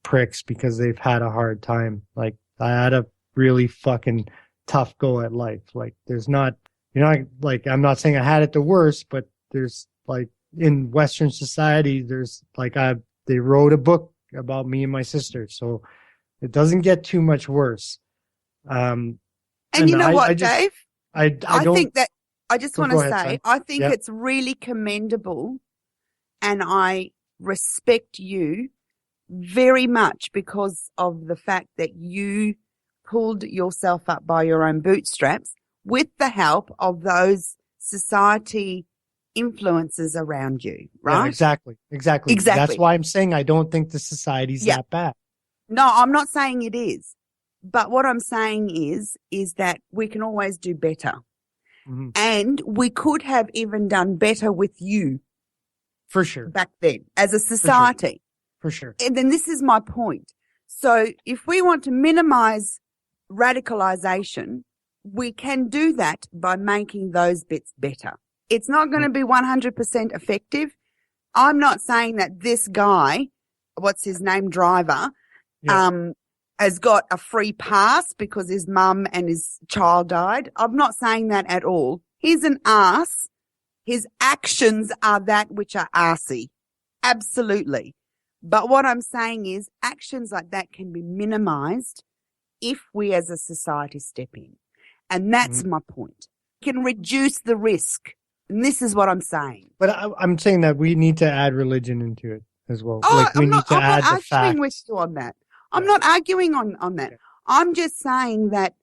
pricks because they've had a hard time. Like, I had a really fucking tough go at life. Like, I'm not saying I had it the worst, but there's like in Western society, there's like they wrote a book about me and my sister, so it doesn't get too much worse. And you know what, Dave? I think that I just want to say, son. I think it's really commendable, and I respect you very much because of the fact that you pulled yourself up by your own bootstraps with the help of those society influences around you, right? Yeah, exactly. That's why I'm saying I don't think the society's that bad. No, I'm not saying it is. But what I'm saying is that we can always do better. Mm-hmm. And we could have even done better with you. For sure. Back then, as a society. For sure. And then this is my point. So if we want to minimize radicalization, we can do that by making those bits better. It's not going to be 100% effective. I'm not saying that this guy, what's his name, Driver, has got a free pass because his mum and his child died. I'm not saying that at all. He's an arse. His actions are that which are arsey. Absolutely. But what I'm saying is actions like that can be minimized if we as a society step in. And that's my point. Can reduce the risk. And this is what I'm saying. But I'm saying that we need to add religion into it as well. Oh, like we need to add the fact. I'm not arguing with you on that. I'm not arguing on that. Okay. I'm just saying that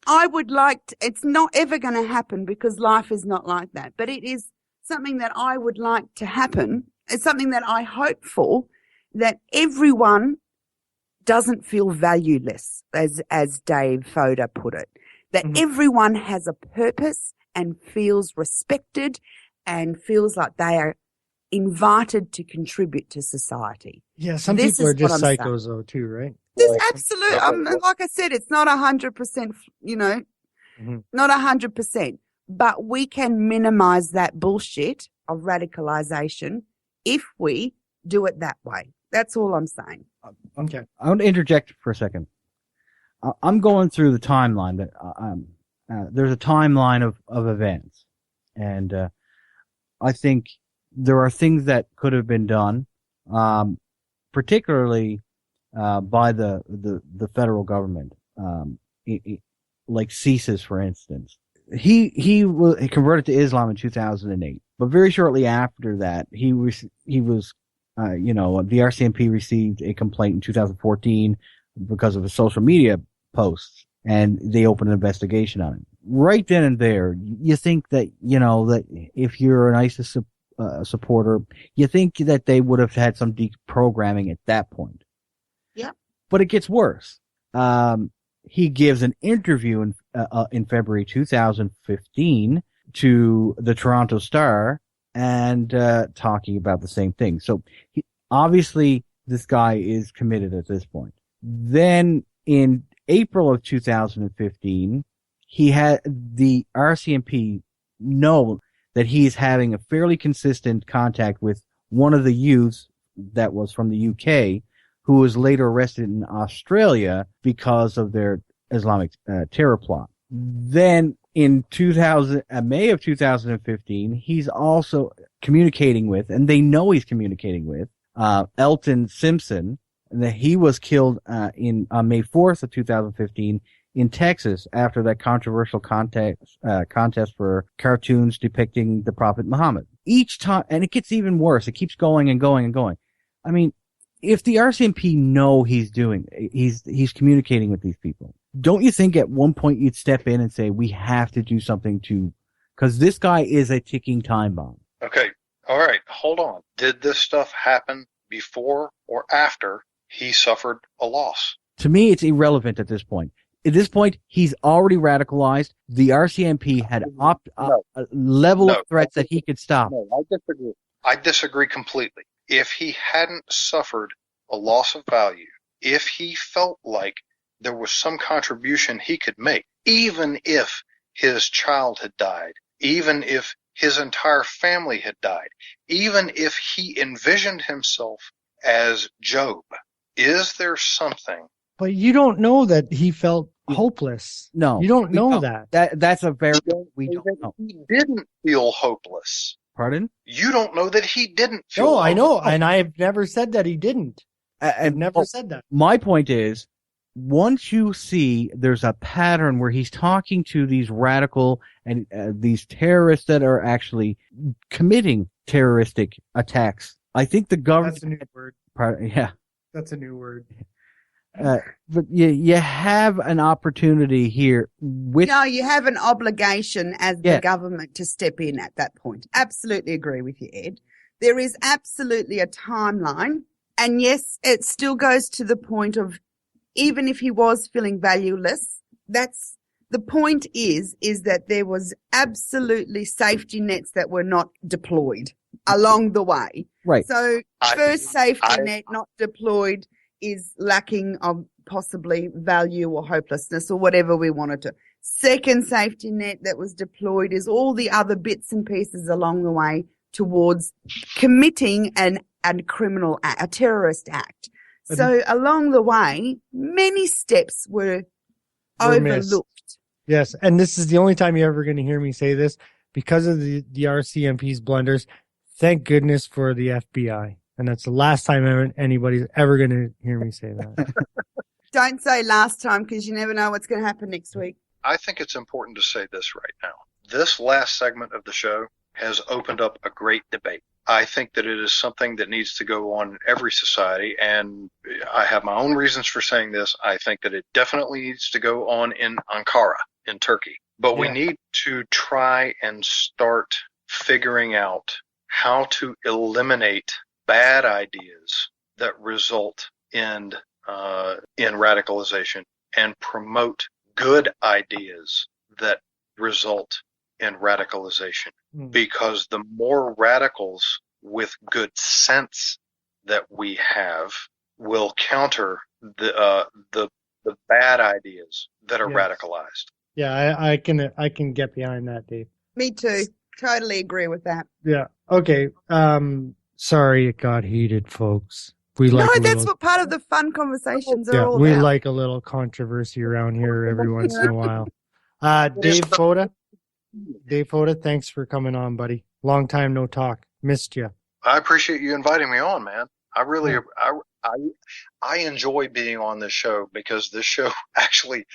I would like to, it's not ever going to happen because life is not like that. But it is something that I would like to happen. It's something that I hope for, that everyone doesn't feel valueless, as Dave Foda put it. That everyone has a purpose and feels respected and feels like they are invited to contribute to society. Yeah, some people are just psychos though too, right? This absolutely, like I said, it's not 100%, not 100%, but we can minimize that bullshit of radicalization if we do it that way. That's all I'm saying. Okay. I want to interject for a second. I'm going through the timeline that there's a timeline of events, and I think there are things that could have been done, particularly by the federal government, like CSIS, for instance. He converted to Islam in 2008, but very shortly after that, he was the RCMP received a complaint in 2014 because of his social media posts, and they opened an investigation on it. Right then and there, you think that, that if you're an ISIS supporter, you think that they would have had some deprogramming at that point. Yeah. But it gets worse. He gives an interview in February 2015 to the Toronto Star and talking about the same thing. So obviously this guy is committed at this point. Then in April of 2015, he had the RCMP know that he's having a fairly consistent contact with one of the youths that was from the UK, who was later arrested in Australia because of their Islamic terror plot. Then in May of 2015, he's also communicating with, and they know he's communicating with, Elton Simpson, and that he was killed on May 4th of 2015 in Texas after that controversial contest for cartoons depicting the Prophet Muhammad. Each time, and it gets even worse. It keeps going and going and going. I mean, if the RCMP know he's communicating with these people, don't you think at one point you'd step in and say, we have to do something because this guy is a ticking time bomb. Okay. All right. Hold on. Did this stuff happen before or after he suffered a loss? To me, it's irrelevant at this point. At this point, he's already radicalized. The RCMP had a level of threats that he could stop. No, I disagree. I disagree completely. If he hadn't suffered a loss of value, if he felt like there was some contribution he could make, even if his child had died, even if his entire family had died, even if he envisioned himself as Job, is there something? But you don't know that he felt hopeless. No. You don't know that. That's a very... We don't know. He didn't feel hopeless. Pardon? You don't know that he didn't feel hopeless. I know, and I've never said that he didn't. I've never said that. My point is, once you see there's a pattern where he's talking to these radical and these terrorists that are actually committing terroristic attacks, I think the government... That's a new word. Yeah. That's a new word. But you have an opportunity here with... No, you have an obligation as the government to step in at that point. Absolutely agree with you, Ed. There is absolutely a timeline. And yes, it still goes to the point of, even if he was feeling valueless, that's The point is that there was absolutely safety nets that were not deployed along the way. Right. So first safety net not deployed is lacking of possibly value or hopelessness or whatever we wanted to. Second safety net that was deployed is all the other bits and pieces along the way towards committing a terrorist act. So along the way, many steps were overlooked. Missed. Yes, and this is the only time you're ever going to hear me say this because of the RCMP's blunders. Thank goodness for the FBI. And that's the last time anybody's ever going to hear me say that. Don't say last time because you never know what's going to happen next week. I think it's important to say this right now. This last segment of the show has opened up a great debate. I think that it is something that needs to go on in every society, and I have my own reasons for saying this. I think that it definitely needs to go on in Ankara, in Turkey. But we need to try and start figuring out how to eliminate bad ideas that result in radicalization and promote good ideas that result in radicalization. Because the more radicals with good sense that we have will counter the bad ideas that are radicalized. Yeah, I can get behind that, Dave. Me too. Totally agree with that. Yeah. Okay. Sorry it got heated, folks. That's what part of the fun conversations are all about. We like a little controversy around here every once in a while. Dave Foda, thanks for coming on, buddy. Long time no talk. Missed you. I appreciate you inviting me on, man. I really, I enjoy being on this show because this show actually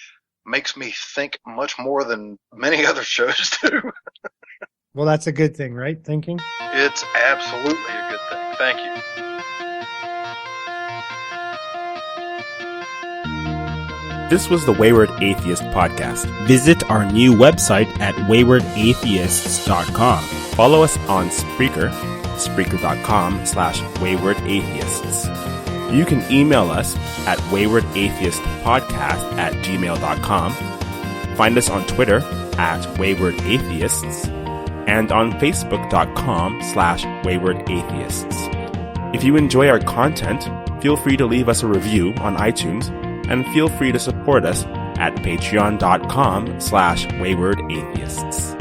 makes me think much more than many other shows do. Well, that's a good thing, right? Thinking? It's absolutely a good thing. Thank you. This was the Wayward Atheist podcast. Visit our new website at waywardatheists.com. Follow us on Spreaker, spreaker.com/waywardatheists. You can email us at waywardatheistpodcast@gmail.com. Find us on Twitter at waywardatheists and on facebook.com/waywardatheists. If you enjoy our content, feel free to leave us a review on iTunes and feel free to support us at patreon.com/waywardatheists.